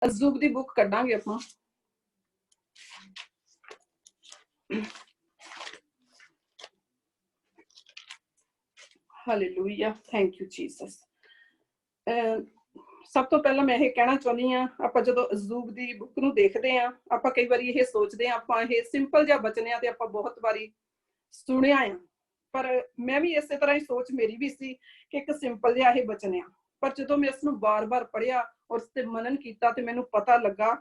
अज़ूब दी book कड्डांगे आपां। Hallelujah, thank you Jesus. सब तो पहला मैं ये कहना चाहनी हाँ, आपां जदों अज़ूब दी बुक नूं देखदे हाँ, आपां कई वारी ये सोचदे हाँ, आपां ये सिंपल जिहा बचनियां ते आपां बहुत वारी सुनिया आ, पर मैं भी इसे तरह ही सोच मेरी भी सी कि एक सिंपल जिहा ये बचन आ, पर जदों मैं इसनूं बार-बार पढ़िया और उस ते मनन कीता ते मैनूं पता लगा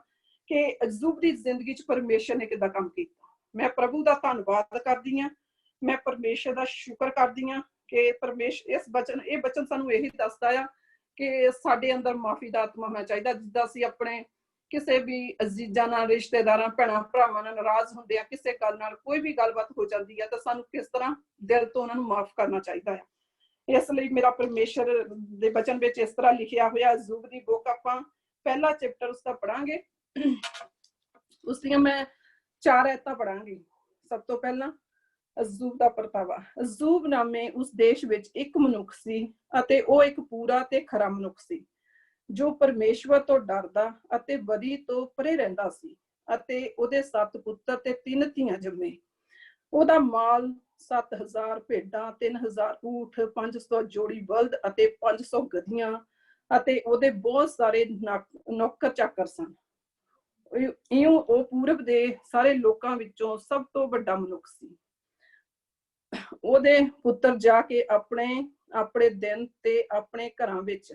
कि अज़ूब दी जिंदगी च परमेश्वर ने किदां काम कीता। मैं प्रभु दा धन्नवाद करदी हाँ, मैं परमेश्वर दा शुकर करदी हाँ कि परमेश्वर इस बचन ये बचन सानूं यही दसदा आ कि साडे अंदर माफी दा आत्मा होना चाहिदा, जिद्दां असीं अपने किसी भी अजीजा नाल, रिश्तेदारां, भैणां भरावां नाल नाराज हुंदे आ, किसी गल नाल कोई भी गलबात हो जाती है, तो सानूं किस तरह दिल तो उन्हां नूं माफ करना चाहिदा है। इसलिए मेरा परमेश्वर दे वचन विच इस तरह लिखिया होया, अज़ूब दी बुक आपां पहला चैप्टर उसका पढ़ांगे। उसदियां मैं 4 आयतां पढ़ांगी। सब तो पहला अज़ूब दा परतावा। अज़ूब नामे उस देश विच एक मनुख सी अते ओ एक पूरा ते खरा मनुख सी, जो परमेश्वर तो डरदा अते बदी तो परे रहिंदा सी, अते ओदे 7 पुत्तर ते 3 धीआं जम्मे। ओदा माल 7000 भेडां, 3000 ऊठ, 500 जोड़ी बलद अते 500 गधियां, अते ओदे बहुत सारे नौकर चाकर सन। इਉਂ ਉਹ पूरब ਦੇ ਸਾਰੇ ਲੋਕਾਂ ਵਿੱਚੋਂ ਸਭ ਤੋਂ ਵੱਡਾ ਮਨੁੱਖ ਸੀ। ਉਹਦੇ ਪੁੱਤਰ ਜਾ ਕੇ ਆਪਣੇ ਦਿਨ ਤੇ ਆਪਣੇ ਘਰਾਂ ਵਿੱਚ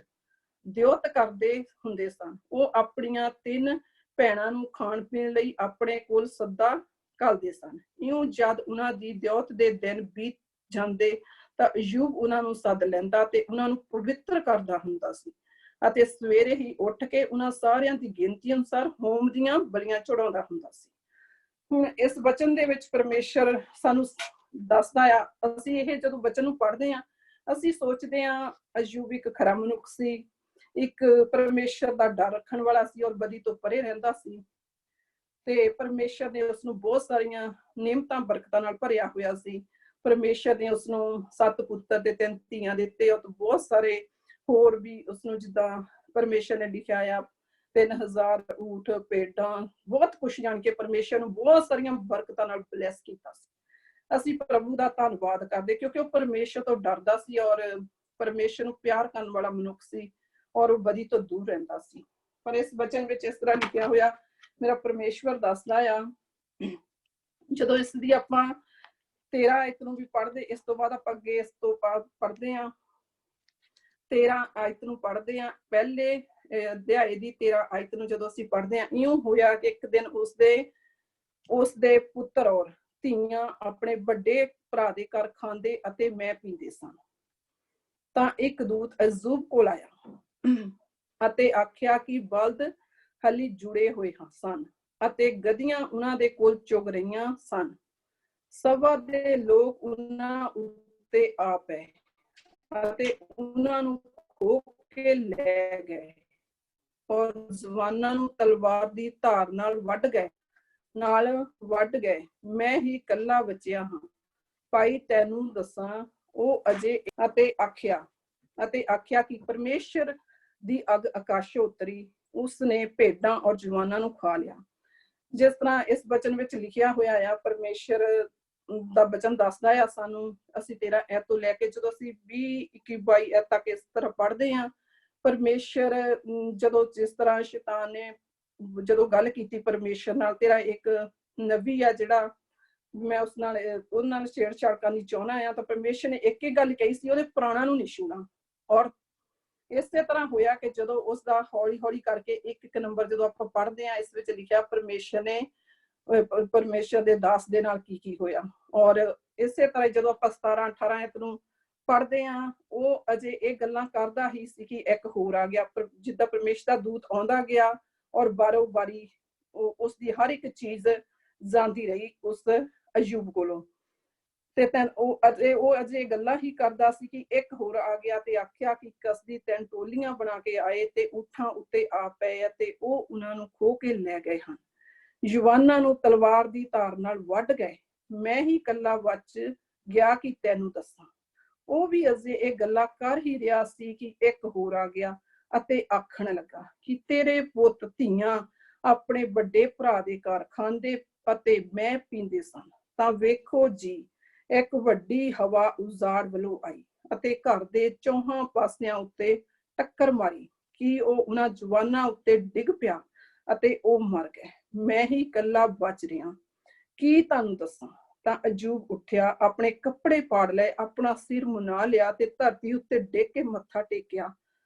ਦਿਉਤ ਕਰਦੇ ਹੁੰਦੇ ਸਨ। ਉਹ ਆਪਣੀਆਂ 3 ਭੈਣਾਂ ਨੂੰ ਖਾਣ ਪੀਣ ਲਈ ਆਪਣੇ ਕੋਲ ਸੱਦਾ ਘੱਲਦੇ ਸਨ। ਇਉਂ ਜਦ ਉਹਨਾਂ ਦੀ ਦਿਉਤ ਦੇ ਦਿਨ ਬੀਤ ਜਾਂਦੇ ਤਾਂ ਅਯੂਬ ਉਹਨਾਂ ਨੂੰ ਸੱਦ ਲੈਂਦਾ ਤੇ ਉਹਨਾਂ ਨੂੰ ਪਵਿੱਤਰ ਕਰਦਾ ਹੁੰਦਾ ਸੀ ਅਤੇ ਸਵੇਰੇ ਹੀ ਉੱਠ ਕੇ ਉਹਨਾਂ ਸਾਰਿਆਂ ਦੀ ਗਿਣਤੀ ਅਨੁਸਾਰ ਹੋਮ ਦੀਆਂ ਬਲੀਆਂ ਚੜਾਉਂਦਾ ਹੁੰਦਾ ਸੀ। ਹੁਣ ਇਸ ਵਚਨ ਦੇ ਵਿੱਚ ਪਰਮੇਸ਼ਰ ਸਾਨੂੰ ਦੱਸਦਾ ਆ, ਅਸੀਂ ਇਹ ਜਦੋਂ ਵਚਨ ਨੂੰ ਪੜ੍ਹਦੇ ਹਾਂ ਅਸੀਂ ਸੋਚਦੇ ਹਾਂ ਅਯੂਬ ਇੱਕ ਖਰਾ ਮਨੁੱਖ ਸੀ, ਇੱਕ ਪਰਮੇਸ਼ਰ ਦਾ ਡਰ ਰੱਖਣ ਵਾਲਾ ਸੀ ਔਰ ਬਦੀ ਤੋਂ ਪਰੇ ਰਹਿੰਦਾ ਸੀ ਤੇ ਪਰਮੇਸ਼ਰ ਨੇ ਉਸਨੂੰ ਬਹੁਤ ਸਾਰੀਆਂ ਨਿਯਮਤਾਂ ਬਰਕਤਾਂ ਨਾਲ ਭਰਿਆ ਹੋਇਆ ਸੀ। ਪਰਮੇਸ਼ਰ ਨੇ ਉਸਨੂੰ 7 ਪੁੱਤਰ ਤੇ 3 ਧੀਆਂ ਦਿੱਤੇ ਔਰ ਬਹੁਤ ਸਾਰੇ ਹੋਰ ਵੀ ਉਸਨੂੰ ਜਿੱਦਾਂ ਪਰਮੇਸ਼ਰ ਨੇ ਲਿਖਿਆ ਆ 3000 ਊਠ, ਭੇਡਾਂ, ਬਹੁਤ ਕੁਛ ਜਾਣ ਕੇ ਪਰਮੇਸ਼ਰ ਨੂੰ ਬਹੁਤ ਸਾਰੀਆਂ ਬਰਕਤਾਂ ਨਾਲ ਬਲੈਸ ਕੀਤਾ ਸੀ। ਅਸੀਂ ਪ੍ਰਭੂ ਦਾ ਧੰਨਵਾਦ ਕਰਦੇ ਕਿਉਂਕਿ ਉਹ ਪਰਮੇਸ਼ਰ ਤੋਂ ਡਰਦਾ ਸੀ ਔਰ ਪਰਮੇਸ਼ਰ ਨੂੰ ਪਿਆਰ ਕਰਨ ਵਾਲਾ ਮਨੁੱਖ ਸੀ ਔਰ ਉਹ ਬਦੀ ਤੋਂ ਦੂਰ ਰਹਿੰਦਾ ਸੀ। ਪਰ ਇਸ ਵਚਨ ਵਿੱਚ ਇਸ ਤਰ੍ਹਾਂ ਲਿਖਿਆ ਹੋਇਆ, ਮੇਰਾ ਪਰਮੇਸ਼ਵਰ ਦੱਸਦਾ ਆ, ਜਦੋਂ ਇਸ ਦੀ ਆਪਾਂ 13 ਆਇਤ ਨੂੰ ਵੀ ਪੜ੍ਹਦੇ, ਇਸ ਤੋਂ ਬਾਅਦ ਆਪਾਂ ਅੱਗੇ ਇਸ ਤੋਂ ਪੜ੍ਹਦੇ ਹਾਂ 13 ਆਇਤ ਨੂੰ ਪੜ੍ਹਦੇ ਹਾਂ। ਪਹਿਲੇ ਅਧਿਆਏ ਦੀ 13 ਆਇਤ ਨੂੰ ਜਦੋਂ ਅਸੀਂ ਪੜ੍ਹਦੇ ਹਾਂ, ਇਉਂ ਹੋਇਆ ਕਿ ਇੱਕ ਦਿਨ ਉਸਦੇ ਪੁੱਤਰ ਔਰ ਧੀਆਂ ਆਪਣੇ ਵੱਡੇ ਭਰਾ ਦੇ ਘਰ ਖਾਂਦੇ ਅਤੇ ਮੈਂ ਪੀਂਦੇ ਸਨ ਤਾਂ ਇੱਕ ਦੂਤ ਅਯੂਬ ਕੋਲ ਆਇਆ ਅਤੇ ਆਖਿਆ ਕਿ ਬਲਦ ਹਲੀ ਜੁੜੇ ਹੋਏ ਸਨ ਅਤੇ ਗਧੀਆਂ ਉਹਨਾਂ ਦੇ ਕੋਲ ਚੁਗ ਰਹੀਆਂ ਸਨ। ਸਭਾ ਦੇ ਲੋਕ ਉਹਨਾਂ ਉੱਤੇ ਆ ਪਏ ਅਤੇ ਉਹਨਾਂ ਨੂੰ ਖੋਹ ਕੇ ਲੈ ਗਏ ਔਰ ਜਵਾਨਾਂ ਨੂੰ ਤਲਵਾਰ ਦੀ ਧਾਰ ਨਾਲ ਵੱਢ ਗਏ। ਮੈਂ ਹੀ ਇਕੱਲਾ ਬਚਿਆ ਹਾਂ, ਭਾਈ ਤੈਨੂੰ ਦੱਸਾਂ। ਉਹ ਅਜੇ ਅਤੇ ਆਖਿਆ ਕਿ ਪਰਮੇਸ਼ਰ ਦੀ ਅੱਗ ਆਕਾਸ਼ੋਂ ਉਤਰੀ, ਉਸਨੇ ਭੇਡਾਂ ਔਰ ਜਵਾਨਾਂ ਨੂੰ ਖਾ ਲਿਆ। ਜਿਸ ਤਰ੍ਹਾਂ ਇਸ ਬਚਨ ਵਿੱਚ ਲਿਖਿਆ ਹੋਇਆ ਆ, ਪਰਮੇਸ਼ਰ ਦਾ ਬਚਨ ਦੱਸਦਾ ਆ ਸਾਨੂੰ। ਅਸੀਂ 13 ਐਤ ਤੋਂ ਲੈ ਕੇ ਜਦੋਂ ਅਸੀਂ 20, 21, 22 ਐਤ ਤੱਕ ਇਸ ਤਰ੍ਹਾਂ ਪੜ੍ਹਦੇ ਹਾਂ, ਪਰਮੇਸ਼ਰ ਜਦੋਂ ਜਿਸ ਤਰ੍ਹਾਂ ਸ਼ੈਤਾਨ ਨੇ ਜਦੋਂ ਗੱਲ ਕੀਤੀ ਪਰਮੇਸ਼ਰ ਨਾਲ, ਤੇਰਾ ਇੱਕ ਨਬੀ ਆ ਜਿਹੜਾ ਮੈਂ ਉਹਨਾਂ ਨਾਲ ਛੇੜਛਾੜ ਕਰਨੀ ਚਾਹੁੰਦਾ ਆ, ਤਾਂ ਪਰਮੇਸ਼ਰ ਨੇ ਇੱਕ ਹੀ ਗੱਲ ਕਹੀ ਸੀ, ਉਹਦੇ ਪ੍ਰਾਣਾਂ ਨੂੰ ਨਹੀਂ ਛੂਣਾ। ਔਰ ਇਸੇ ਤਰ੍ਹਾਂ ਹੋਇਆ ਕਿ ਜਦੋਂ ਉਸਦਾ ਹੌਲੀ ਹੌਲੀ ਕਰਕੇ ਇੱਕ ਨੰਬਰ ਜਦੋਂ ਆਪਾਂ ਪੜ੍ਹਦੇ ਹਾਂ, ਇਸ ਵਿੱਚ ਲਿਖਿਆ ਪਰਮੇਸ਼ਰ ਦੇ ਦਾਸ ਦੇ ਨਾਲ ਕੀ ਹੋਇਆ। ਔਰ ਇਸੇ ਤਰ੍ਹਾਂ ਜਦੋਂ ਆਪਾਂ 17, 18 ਐਤ ਨੂੰ ਪੜ੍ਹਦੇ ਹਾਂ, ਉਹ ਅਜੇ ਇਹ ਗੱਲਾਂ ਕਰਦਾ ਹੀ ਸੀ ਕਿ ਇੱਕ ਹੋਰ ਆ ਗਿਆ, ਜਿੱਦਾਂ ਪਰਮੇਸ਼ਰ ਦਾ ਦੂਤ ਆਉਂਦਾ ਗਿਆ ਔਰ ਬਾਰੋ ਬਾਰੀ ਉਸਦੀ ਹਰ ਇੱਕ ਚੀਜ਼ ਜਾਂਦੀ ਰਹੀ ਉਸ ਅਯੂਬ ਕੋਲੋਂ। ਤੇ ਉਹ ਅਜੇ ਗੱਲਾਂ ਹੀ ਕਰਦਾ ਸੀ ਕਿ ਇੱਕ ਹੋਰ ਆ ਗਿਆ ਤੇ ਆਖਿਆ ਕਿ ਕਸਦੀ 3 ਟੋਲੀਆਂ ਬਣਾ ਕੇ ਆਏ ਤੇ ਊਠਾਂ ਉੱਤੇ ਆ ਪਏ ਅਤੇ ਉਹ ਉਹਨਾਂ ਨੂੰ ਖੋਹ ਕੇ ਲੈ ਗਏ ਹਨ। ਜਵਾਨਾਂ ਨੂੰ ਤਲਵਾਰ ਦੀ ਧਾਰ ਨਾਲ ਵੱਢ ਗਏ। ਮੈਂ ਹੀ ਇਕੱਲਾ ਬਚ ਗਿਆ ਕਿ ਤੈਨੂੰ ਦੱਸਾਂ। ਉਹ ਵੀ ਅਜੇ ਇਹ ਗੱਲਾਂ ਕਰ ਹੀ ਰਿਹਾ ਸੀ ਕਿ ਇੱਕ ਹੋਰ ਆ ਗਿਆ ਅਤੇ ਆਖਣ ਲੱਗਾ ਕਿ ਤੇਰੇ ਪੁੱਤ ਧੀਆਂ ਆਪਣੇ ਵੱਡੇ ਭਰਾ ਦੇ ਘਰ ਖਾਂਦੇ ਅਤੇ ਮੈਂ ਪੀਂਦੇ ਸਨ। ਤਾਂ ਵੇਖੋ ਜੀ, ਇੱਕ ਵੱਡੀ ਹਵਾ ਉਜਾੜ ਵੱਲੋਂ ਆਈ ਅਤੇ ਘਰ ਦੇ ਚੌਹਾਂ ਪਾਸਿਆਂ ਉੱਤੇ ਟੱਕਰ ਮਾਰੀ ਕਿ ਉਹ ਉਹਨਾਂ ਜਵਾਨਾਂ ਉੱਤੇ ਡਿੱਗ ਪਿਆ ਅਤੇ ਉਹ ਮਰ ਗਏ। ਮੈਂ ਹੀ ਇਕੱਲਾ ਬਚ ਰਿਹਾ, ਕੀ ਤੁਹਾਨੂੰ ਦੱਸਾਂ। ਤਾਂ ਅਯੂਬ ਉੱਠਿਆ, ਆਪਣੇ ਕੱਪੜੇ ਪਾੜ ਲਏ, ਆਪਣਾ ਸਿਰ ਮੁੰਨਾ ਲਿਆ ਤੇ ਧਰਤੀ ਉੱਤੇ ਡਿੱਗ ਕੇ ਮੱਥਾ ਟੇਕਿਆ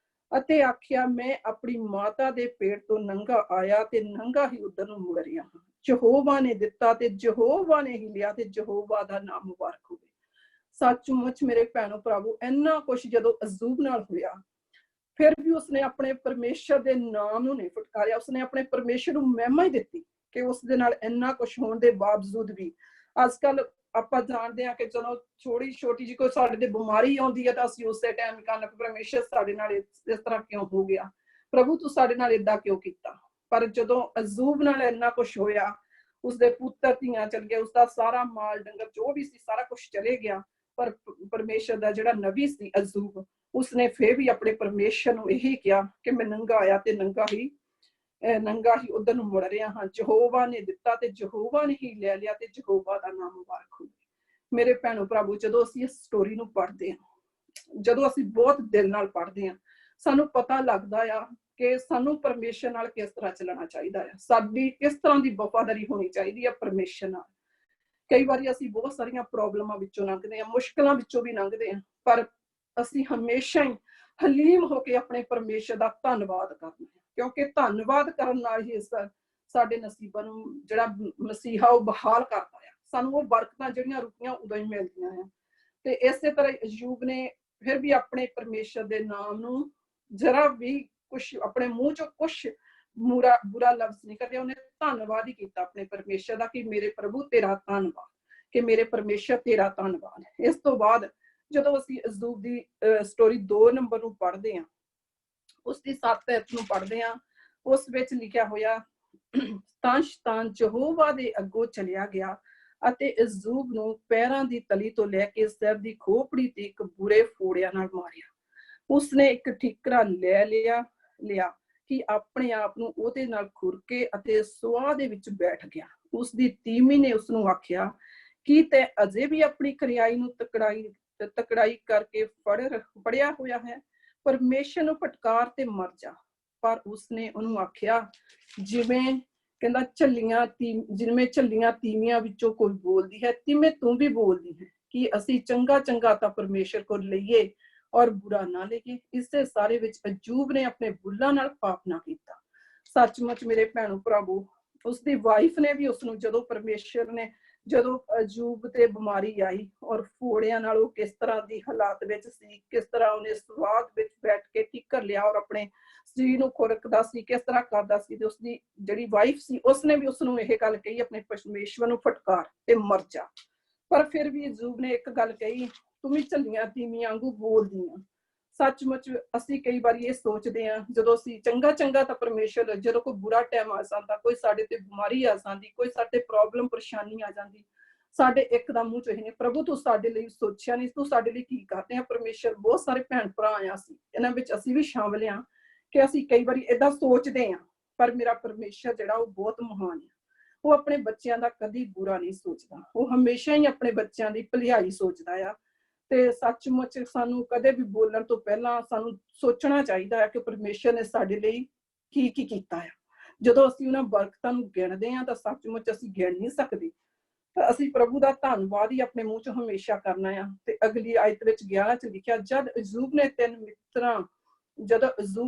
ਅਤੇ ਆਖਿਆ, ਮੈਂ ਆਪਣੀ ਮਾਤਾ ਦੇ ਪੇਟ ਤੋਂ ਨੰਗਾ ਆਇਆ ਤੇ ਨੰਗਾ ਹੀ ਉਧਰ ਨੂੰ ਮੁੜ ਰਿਹਾ ਹਾਂ। ਯਹੋਵਾ ਨੇ ਦਿੱਤਾ ਤੇ ਯਹੋਵਾ ਨੇ ਹੀ ਲਿਆ ਤੇ ਯਹੋਵਾ ਦਾ ਨਾਮ ਮੁਬਾਰਕ ਹੋਵੇ। ਸੱਚਮੁੱਚ ਮੇਰੇ ਭੈਣੋ ਭਰਾਵੋ, ਇੰਨਾ ਕੁਛ ਜਦੋਂ ਅਯੂਬ ਨਾਲ ਹੋਇਆ, ਫਿਰ ਵੀ ਉਸਨੇ ਆਪਣੇ ਪਰਮੇਸ਼ਰ ਦੇ ਨਾਮ ਨੂੰ ਨਹੀਂ ਫਟਕਾਰਿਆ। ਉਸਨੇ ਆਪਣੇ ਪਰਮੇਸ਼ਰ ਨੂੰ ਮਹਿਮਾ ਹੀ ਦਿੱਤੀ ਕਿ ਉਸਦੇ ਨਾਲ ਇੰਨਾ ਕੁਛ ਹੋਣ ਦੇ ਬਾਵਜੂਦ ਵੀ। ਅੱਜ ਕੱਲ ਆਪਾਂ ਜਾਣਦੇ ਹਾਂ ਕਿ ਚਲੋ ਛੋਟੀ ਜਿਹੀ ਕੋਈ ਸਾਡੇ ਤੇ ਬਿਮਾਰੀ ਆਉਂਦੀ ਹੈ ਤਾਂ ਅਸੀਂ ਉਸੇ ਟਾਈਮ ਕਹਿੰਦੇ ਪਰਮੇਸ਼ਰ ਸਾਡੇ ਨਾਲ ਇਸ ਤਰ੍ਹਾਂ ਕਿਉਂ ਹੋ ਗਿਆ, ਪ੍ਰਭੂ ਤੂੰ ਸਾਡੇ ਨਾਲ ਏਦਾਂ ਕਿਉਂ ਕੀਤਾ। ਪਰ ਜਦੋਂ ਅਯੂਬ ਨਾਲ ਇੰਨਾ ਕੁਛ ਹੋਇਆ, ਉਸਦੇ ਪੁੱਤਰ ਧੀਆਂ ਚਲ ਗਏ, ਉਸਦਾ ਸਾਰਾ ਮਾਲ ਡੰਗਰ ਜੋ ਵੀ ਸੀ ਸਾਰਾ ਕੁਛ ਚਲੇ ਗਿਆ, ਪਰ ਪਰਮੇਸ਼ਰ ਦਾ ਜਿਹੜਾ ਨਬੀ ਸੀ ਅਯੂਬ, ਉਸਨੇ ਫਿਰ ਵੀ ਆਪਣੇ ਪਰਮੇਸ਼ਰ ਨੂੰ ਇਹੀ ਕਿਹਾ ਕਿ ਮੈਂ ਨੰਗਾ ਆਇਆ ਤੇ ਨੰਗਾ ਹੀ ਉਧਰ ਨੂੰ ਮੁੜ ਰਿਹਾ ਹਾਂ। ਯਹੋਵਾ ਨੇ ਦਿੱਤਾ ਤੇ ਯਹੋਵਾ ਨੇ ਹੀ ਲੈ ਲਿਆ ਤੇ ਯਹੋਵਾ ਦਾ ਨਾਮ ਮੁਬਾਰਕ ਹੋਵੇ। ਮੇਰੇ ਭੈਣੋ ਭਰਾਵੋ, ਜਦੋਂ ਅਸੀਂ ਇਸ ਸਟੋਰੀ ਨੂੰ ਪੜ੍ਹਦੇ ਹਾਂ, ਜਦੋਂ ਅਸੀਂ ਬਹੁਤ ਦਿਲ ਨਾਲ ਪੜ੍ਹਦੇ ਹਾਂ, ਸਾਨੂੰ ਪਤਾ ਲੱਗਦਾ ਆ ਕਿ ਸਾਨੂੰ ਪਰਮੇਸ਼ਰ ਨਾਲ ਕਿਸ ਤਰ੍ਹਾਂ ਚੱਲਣਾ ਚਾਹੀਦਾ ਹੈ, ਸਾਡੀ ਕਿਸ ਤਰ੍ਹਾਂ ਦੀ ਵਫ਼ਾਦਾਰੀ ਹੋਣੀ ਚਾਹੀਦੀ ਹੈ ਪਰਮੇਸ਼ਰ ਨਾਲ। ਕਈ ਵਾਰੀ ਅਸੀਂ ਬਹੁਤ ਸਾਰੀਆਂ ਪ੍ਰੋਬਲਮਾਂ ਵਿੱਚੋਂ ਲੰਘਦੇ ਹਾਂ, ਮੁਸ਼ਕਲਾਂ ਵਿੱਚੋਂ ਵੀ ਲੰਘਦੇ ਹਾਂ, ਪਰ ਅਸੀਂ ਹਮੇਸ਼ਾ ਹੀ ਹਲੀਮ ਹੋ ਕੇ ਆਪਣੇ ਪਰਮੇਸ਼ਰ ਦਾ ਧੰਨਵਾਦ ਕਰਨਾ ਹੈ, ਕਿਉਂਕਿ ਧੰਨਵਾਦ ਕਰਨ ਨਾਲ ਹੀ ਸਾਡੇ ਨਸੀਬਾਂ ਨੂੰ ਜਿਹੜਾ ਮਸੀਹਾ ਉਹ ਬਹਾਲ ਕਰਦਾ ਆ। ਸਾਨੂੰ ਉਹ ਬਰਕਤਾਂ ਜਿਹੜੀਆਂ ਰੁਕੀਆਂ ਉਦੋਂ ਹੀ ਮਿਲਦੀਆਂ ਆ। ਤੇ ਇਸੇ ਤਰ੍ਹਾਂ ਅਯੂਬ ਨੇ ਫਿਰ ਵੀ ਆਪਣੇ ਪਰਮੇਸ਼ਰ ਦੇ ਨਾਮ ਨੂੰ ਜਰਾ ਵੀ ਕੁਛ ਆਪਣੇ ਮੂੰਹ ਚੋਂ ਕੁਛ ਬੁਰਾ ਲਫ਼ਜ਼ ਨਹੀਂ ਕੱਢਿਆ। ਉਹਨੇ ਧੰਨਵਾਦ ਹੀ ਕੀਤਾ ਆਪਣੇ ਪਰਮੇਸ਼ਰ ਦਾ ਕਿ ਮੇਰੇ ਪ੍ਰਭੂ ਤੇਰਾ ਧੰਨਵਾਦ, ਕਿ ਮੇਰੇ ਪਰਮੇਸ਼ਰ ਤੇਰਾ ਧੰਨਵਾਦ। ਇਸ ਤੋਂ ਬਾਅਦ ਜਦੋਂ ਅਸੀਂ ਅਯੂਬ ਦੀ ਸਟੋਰੀ 2 ਨੰਬਰ ਨੂੰ ਪੜ੍ਹਦੇ ਹਾਂ, ਉਸਦੀ 7 ਐਤ ਨੂੰ ਪੜ੍ਹਦੇ ਹਾਂ, ਉਸ ਵਿੱਚ ਲਿਖਿਆ ਹੋਇਆ, ਤਾਂ ਸ਼ੈਤਾਨ ਯਹੋਵਾ ਦੇ ਅੱਗੋਂ ਚਲਿਆ ਗਿਆ ਅਤੇ ਅਯੂਬ ਨੂੰ ਪੈਰਾਂ ਦੀ ਤਲੀ ਤੋਂ ਲੈ ਕੇ ਸਿਰ ਦੀ ਖੋਪੜੀ ਤੇ ਇੱਕ ਬੁਰੇ ਫੋੜਿਆਂ ਨਾਲ ਮਾਰਿਆ। ਉਸਨੇ ਇੱਕ ਠੀਕਰਾ ਲੈ ਲਿਆ ਕਿ ਆਪਣੇ ਆਪ ਨੂੰ ਉਹਦੇ ਨਾਲ ਖੁਰਕੇ ਅਤੇ ਸੁਆਹ ਦੇ ਵਿੱਚ ਬੈਠ ਗਿਆ। ਉਸਦੀ ਤੀਵੀਂ ਨੇ ਉਸਨੂੰ ਆਖਿਆ, ਕੀ ਤੈਂ ਅਜੇ ਵੀ ਆਪਣੀ ਖਰਿਆਈ ਨੂੰ ਤਕੜਾਈ ਕਰਕੇ ਫੜਿਆ ਹੋਇਆ ਹੈ? ਪਰਮੇਸ਼ਰ ਨੂੰ ਫਟਕਾਰ ਤੇ ਮਰ ਜਾ। ਪਰ ਉਸਨੇ ਉਹਨੂੰ ਆਖਿਆ, ਜਿਵੇਂ ਝੱਲੀਆਂ ਤੀਵੀਆਂ ਵਿੱਚੋਂ ਕੋਈ ਬੋਲਦੀ ਹੈ, ਤਿਵੇਂ ਤੂੰ ਵੀ ਬੋਲਦੀ ਹੈ ਕਿ ਅਸੀਂ ਚੰਗਾ ਤਾਂ ਪਰਮੇਸ਼ਰ ਕੋਲ ਲਈਏ ਔਰ ਬੁਰਾ ਨਾ ਲਈਏ। ਇਸੇ ਸਾਰੇ ਵਿੱਚ ਅਯੂਬ ਨੇ ਆਪਣੇ ਬੁੱਲਾਂ ਨਾਲ ਪਾਪ ਨਾ ਕੀਤਾ। ਸੱਚਮੁੱਚ ਮੇਰੇ ਭੈਣੋ ਭਰਾਵੋ, ਉਸਦੀ ਵਾਈਫ ਨੇ ਵੀ ਉਸਨੂੰ ਜਦੋਂ ਅਯੂਬ ਤੇ ਬਿਮਾਰੀ ਆਈ ਔਰ ਫੋੜਿਆਂ ਨਾਲ ਉਹ ਕਿਸ ਤਰ੍ਹਾਂ ਦੀ ਹਾਲਾਤ ਵਿੱਚ ਸੀ, ਕਿਸ ਤਰ੍ਹਾਂ ਉਹਨੇ ਸਵਾਦ ਵਿੱਚ ਬੈਠ ਕੇ ਠੀਕਰ ਲਿਆ ਔਰ ਆਪਣੇ ਸਰੀਰ ਨੂੰ ਖੁਰਕਦਾ ਸੀ, ਕਿਸ ਤਰ੍ਹਾਂ ਕਰਦਾ ਸੀ, ਤੇ ਉਸਦੀ ਜਿਹੜੀ ਵਾਈਫ ਸੀ ਉਸਨੇ ਵੀ ਉਸਨੂੰ ਇਹ ਗੱਲ ਕਹੀ, ਆਪਣੇ ਪਰਮੇਸ਼ਵਰ ਨੂੰ ਫਟਕਾਰ ਤੇ ਮਰ ਜਾ। ਪਰ ਫਿਰ ਵੀ ਅਯੂਬ ਨੇ ਇੱਕ ਗੱਲ ਕਹੀ, ਤੂੰ ਵੀ ਝੱਲੀਆਂ ਤੀਵੀਆਂ ਵਾਂਗੂ ਬੋਲਦੀ ਆ। ਸੱਚਮੁੱਚ ਅਸੀਂ ਕਈ ਵਾਰੀ ਇਹ ਸੋਚਦੇ ਹਾਂ, ਜਦੋਂ ਅਸੀਂ ਚੰਗਾ ਤਾਂ ਪਰਮੇਸ਼ਰ, ਜਦੋਂ ਕੋਈ ਬੁਰਾ ਟਾਈਮ ਆ ਜਾਂਦਾ, ਕੋਈ ਸਾਡੇ ਤੇ ਬਿਮਾਰੀ ਆ ਜਾਂਦੀ, ਕੋਈ ਸਾਡੇ ਪ੍ਰੋਬਲਮ ਪਰੇਸ਼ਾਨੀ ਆ ਜਾਂਦੀ, ਸਾਡੇ ਇੱਕਦਮ ਮੂੰਹ ਚੋਂ ਇਹਨੇ, ਪ੍ਰਭੂ ਤੂੰ ਸਾਡੇ ਲਈ ਸੋਚਿਆ ਨਹੀਂ, ਤੂੰ ਸਾਡੇ ਲਈ ਕੀ ਕਰਦੇ ਆ ਪਰਮੇਸ਼ਰ। ਬਹੁਤ ਸਾਰੇ ਭੈਣ ਭਰਾ ਆ, ਅਸੀਂ ਇਹਨਾਂ ਵਿੱਚ ਅਸੀਂ ਵੀ ਸ਼ਾਮਲ ਹਾਂ ਕਿ ਅਸੀਂ ਕਈ ਵਾਰੀ ਏਦਾਂ ਸੋਚਦੇ ਹਾਂ, ਪਰ ਮੇਰਾ ਪਰਮੇਸ਼ਰ ਜਿਹੜਾ ਉਹ ਬਹੁਤ ਮਹਾਨ ਹੈ। ਉਹ ਆਪਣੇ ਬੱਚਿਆਂ ਦਾ ਕਦੀ ਬੁਰਾ ਨਹੀਂ ਸੋਚਦਾ, ਉਹ ਹਮੇਸ਼ਾ ਹੀ ਆਪਣੇ ਬੱਚਿਆਂ ਦੀ ਭਲਾਈ ਸੋਚਦਾ ਆ। ਤੇ ਸੱਚਮੁੱਚ ਸਾਨੂੰ ਕਦੇ ਵੀ ਬੋਲਣ ਤੋਂ ਪਹਿਲਾਂ ਸਾਨੂੰ ਸੋਚਣਾ ਚਾਹੀਦਾ ਹੈ ਕਿ ਪਰਮੇਸ਼ਰ ਨੇ ਸਾਡੇ ਲਈ ਕੀ ਕੀਤਾ ਹੈ। ਜਦੋਂ ਅਸੀਂ ਉਹਨਾਂ ਬਰਕਤਾਂ ਨੂੰ ਗਿਣਦੇ ਹਾਂ ਤਾਂ ਸੱਚਮੁੱਚ ਅਸੀਂ ਗਿਣ ਨਹੀਂ ਸਕਦੇ। ਤਾਂ ਅਸੀਂ ਪ੍ਰਭੂ ਦਾ ਧੰਨਵਾਦ ਹੀ ਆਪਣੇ ਮੂੰਹ 'ਚ ਹਮੇਸ਼ਾ ਕਰਨਾ ਆ। ਤੇ ਅਗਲੀ ਆਇਤ ਵਿੱਚ 11 'ਚ ਲਿਖਿਆ, ਜਦੋਂ ਅਯੂਬ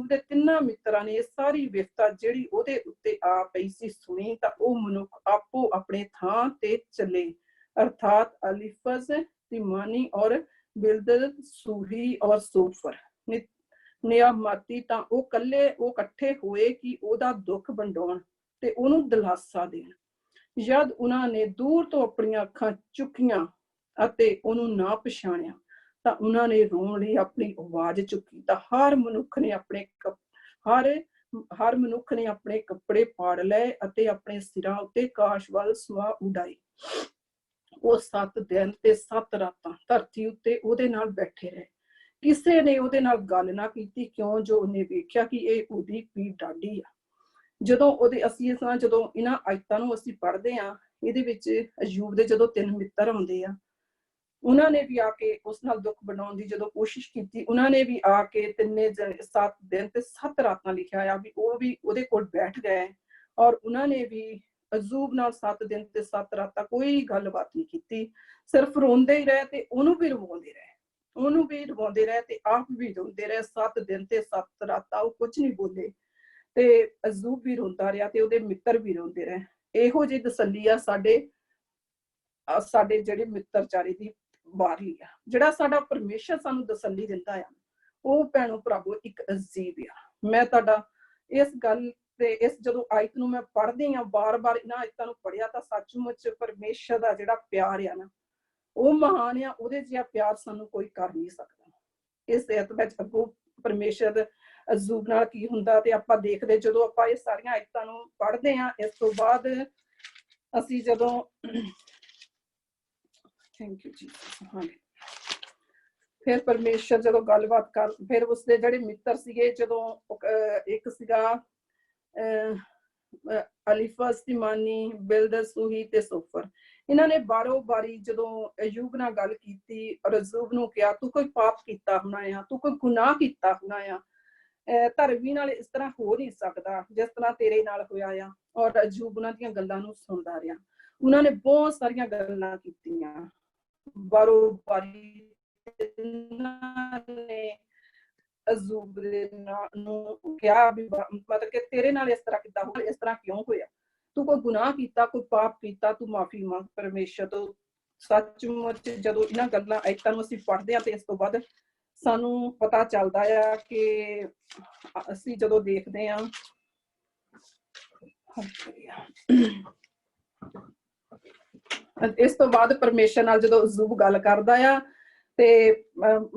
ਦੇ 3 ਮਿੱਤਰਾਂ ਨੇ ਇਹ ਸਾਰੀ ਵਿਪਤਾ ਜਿਹੜੀ ਉਹਦੇ ਉੱਤੇ ਆ ਪਈ ਸੀ ਸੁਣੀ, ਤਾਂ ਉਹ ਮਨੁੱਖ ਆਪੋ ਆਪਣੇ ਥਾਂ ਤੇ ਚੱਲੇ, ਅਰਥਾਤ ਅਲੀਫਜ਼, ਤਿਮਾਨੀ ਔਰ ਬਿਲਦਦ, ਸੂਹੀ ਔਰ ਸੋਫਰ, ਨਿਆਮਾਤੀ। ਤਾਂ ਉਹ ਇਕੱਠੇ ਹੋਏ ਕਿ ਉਹਦਾ ਦੁੱਖ ਵੰਡਾਉਣ ਤੇ ਉਹਨੂੰ ਦਿਲਾਸਾ ਦੇਣ। ਜਦ ਉਹਨਾਂ ਨੇ ਦੂਰ ਤੋਂ ਆਪਣੀਆਂ ਅੱਖਾਂ ਚੁੱਕੀਆਂ ਅਤੇ ਉਹਨੂੰ ਨਾ ਪਛਾਣਿਆ, ਤਾਂ ਉਹਨਾਂ ਨੇ ਰੋਣ ਲਈ ਆਪਣੀ ਆਵਾਜ਼ ਚੁੱਕੀ। ਤਾਂ ਹਰ ਮਨੁੱਖ ਨੇ ਆਪਣੇ ਕੱਪੜੇ ਪਾੜ ਲਏ ਅਤੇ ਆਪਣੇ ਸਿਰਾਂ ਉੱਤੇ ਕਾਸ਼ ਵੱਲ ਸੁਆਹ ਉਡਾਈ। ਉਹ 7 ਦਿਨ ਤੇ 7 ਰਾਤਾਂ ਧਰਤੀ ਉੱਤੇ ਉਹਦੇ ਨਾਲ ਬੈਠੇ ਰਹੇ। ਕਿਸੇ ਨੇ ਉਹਦੇ ਨਾਲ ਗੱਲ ਨਾ ਕੀਤੀ, ਕਿਉਂ ਜੋ ਉਹਨੇ ਵੇਖਿਆ ਕਿ ਇਹ ਉਹਦੀ ਪੀੜ ਡਾਢੀ ਆ। ਜਦੋਂ ਇਹਨਾਂ ਆਇਤਾਂ ਨੂੰ ਅਸੀਂ ਪੜ੍ਹਦੇ ਹਾਂ, ਇਹਦੇ ਵਿੱਚ ਅਯੂਬ ਦੇ ਜਦੋਂ 3 ਮਿੱਤਰ ਆਉਂਦੇ ਆ, ਉਹਨਾਂ ਨੇ ਵੀ ਆ ਕੇ ਉਸ ਨਾਲ ਦੁੱਖ ਵੰਡਾਉਣ ਦੀ ਜਦੋਂ ਕੋਸ਼ਿਸ਼ ਕੀਤੀ, ਉਹਨਾਂ ਨੇ ਵੀ ਆ ਕੇ 7 ਦਿਨ ਤੇ 7 ਰਾਤਾਂ ਲਿਖਿਆ ਆ ਵੀ ਉਹ ਵੀ ਉਹਦੇ ਕੋਲ ਬੈਠ ਗਏ, ਔਰ ਉਹਨਾਂ ਨੇ ਵੀ ਅਯੂਬ ਨਾਲ 7 ਦਿਨ ਤੇ 7 ਰਾਤਾਂ ਕੋਈ ਗੱਲਬਾਤ ਨਹੀਂ ਕੀਤੀ, ਸਿਰਫ ਰੋਂਦੇ ਹੀ ਰਹੇ ਤੇ ਉਹਨੂੰ ਵੀ ਰਵਾਉਂਦੇ ਰਹੇ ਤੇ ਆਪ ਵੀ ਰੋਂਦੇ ਰਹੇ। 7 ਦਿਨ ਤੇ 7 ਰਾਤਾਂ ਉਹ ਕੁਝ ਨਹੀਂ ਬੋਲੇ ਤੇ ਅਯੂਬ ਵੀ ਰੋਂਦਾ ਰਿਹਾ ਤੇ ਉਹਦੇ ਮਿੱਤਰ ਵੀ ਰੋਂਦੇ ਰਹੇ। ਇਹੋ ਜਿਹੀ ਤਸੱਲੀ ਆ ਸਾਡੇ ਜਿਹੜੇ ਮਿੱਤਰਚਾਰੀ ਦੀ ਬਾਹਰਲੀ ਆ, ਜਿਹੜਾ ਸਾਡਾ ਪਰਮੇਸ਼ਰ ਸਾਨੂੰ ਤਸੱਲੀ ਦਿੰਦਾ ਆ, ਉਹ ਭੈਣੋ ਭਰਾਵੋ ਇੱਕ ਅਜੀਬ ਆ। ਮੈਂ ਤੁਹਾਡਾ ਇਸ ਗੱਲ ਤੇ ਜਦੋਂ ਆਇਤ ਨੂੰ ਮੈਂ ਪੜ੍ਹਦੀ ਆ, ਬਾਰ-ਬਾਰ ਇਹਨਾਂ ਆਇਤਾਂ ਨੂੰ ਪੜ੍ਹਿਆ ਤਾਂ ਸੱਚਮੁੱਚ ਪਰਮੇਸ਼ਰ ਦਾ ਜਿਹੜਾ ਪਿਆਰ ਆ ਨਾ, ਉਹ ਮਹਾਨ ਆ। ਉਹਦੇ ਜਿਹਾ ਪਿਆਰ ਸਾਨੂੰ ਕੋਈ ਕਰ ਨਹੀਂ ਸਕਦਾ। ਇਸ ਆਇਤ ਵਿੱਚ ਅੱਗੋਂ ਪਰਮੇਸ਼ਰ ਅਯੂਬ ਨਾਲ ਕੀ ਹੁੰਦਾ ਤੇ ਆਪਾਂ ਦੇਖਦੇ, ਜਦੋਂ ਆਪਾਂ ਇਹ ਸਾਰੀਆਂ ਆਇਤਾਂ ਨੂੰ ਪੜ੍ਹਦੇ ਆ। ਇਸ ਤੋਂ ਬਾਅਦ ਅਸੀਂ ਜਦੋਂ ਥੈਂਕ ਯੂ ਜੀ, ਫਿਰ ਪਰਮੇਸ਼ਰ ਜਦੋਂ ਗੱਲਬਾਤ ਕਰ, ਫਿਰ ਉਸਦੇ ਜਿਹੜੇ ਮਿੱਤਰ ਸੀਗੇ, ਜਦੋਂ ਇੱਕ ਸੀਗਾ ਅਲੀਫਜ਼, ਤਿਮਾਨੀ, ਬਿਲਦਦ, ਸੂਹੀ ਤੇ ਸੋਫਰ, ਇਹਨਾਂ ਨੇ ਬਾਰੀ ਜਦੋਂ ਅਯੂਬ ਨਾਲ ਗੱਲ ਕੀਤੀ ਔਰ ਅਯੂਬ ਨੂੰ ਕਿਹਾ, ਤੂੰ ਕੋਈ ਪਾਪ ਕੀਤਾ ਹੋਣਾ ਆ, ਤੂੰ ਕੋਈ ਗੁਨਾਹ ਕੀਤਾ ਹੋਣਾ ਆ, ਧਰਮੀ ਨਾਲ ਇਸ ਤਰ੍ਹਾਂ ਹੋ ਨਹੀਂ ਸਕਦਾ ਜਿਸ ਤਰ੍ਹਾਂ ਤੇਰੇ ਨਾਲ ਹੋਇਆ ਆ। ਔਰ ਅਯੂਬ ਉਹਨਾਂ ਦੀਆਂ ਗੱਲਾਂ ਨੂੰ ਸੁਣਦਾ ਰਿਹਾ। ਉਹਨਾਂ ਨੇ ਬਹੁਤ ਸਾਰੀਆਂ ਗੱਲਾਂ ਕੀਤੀਆਂ, ਬਾਰੀ ਅਯੂਬ ਨੂੰ ਕਿਹਾ ਵੀ ਮਤਲਬ ਕਿ ਤੇਰੇ ਨਾਲ ਇਸ ਤਰ੍ਹਾਂ ਕਿੱਦਾਂ ਹੋਇਆ, ਇਸ ਤਰ੍ਹਾਂ ਕਿਉਂ ਹੋਇਆ, ਤੂੰ ਕੋਈ ਗੁਨਾਹ ਕੀਤਾ, ਕੋਈ ਪਾਪ ਕੀਤਾ, ਤੂੰ ਮਾਫੀ ਮੰਗ ਪਰਮੇਸ਼ਰ ਤੋਂ। ਸੱਚਮੁੱਚ ਜਦੋਂ ਇਹਨਾਂ ਗੱਲਾਂ ਆਇਤਾਂ ਨੂੰ ਅਸੀਂ ਪੜ੍ਹਦੇ ਹਾਂ ਤੇ ਇਸ ਤੋਂ ਬਾਅਦ ਸਾਨੂੰ ਪਤਾ ਚੱਲਦਾ ਆ ਕਿ ਅਸੀਂ ਜਦੋਂ ਦੇਖਦੇ ਹਾਂ, ਇਸ ਤੋਂ ਬਾਅਦ ਪਰਮੇਸ਼ਰ ਨਾਲ ਜਦੋਂ ਅਯੂਬ ਗੱਲ ਕਰਦਾ ਆ ਤੇ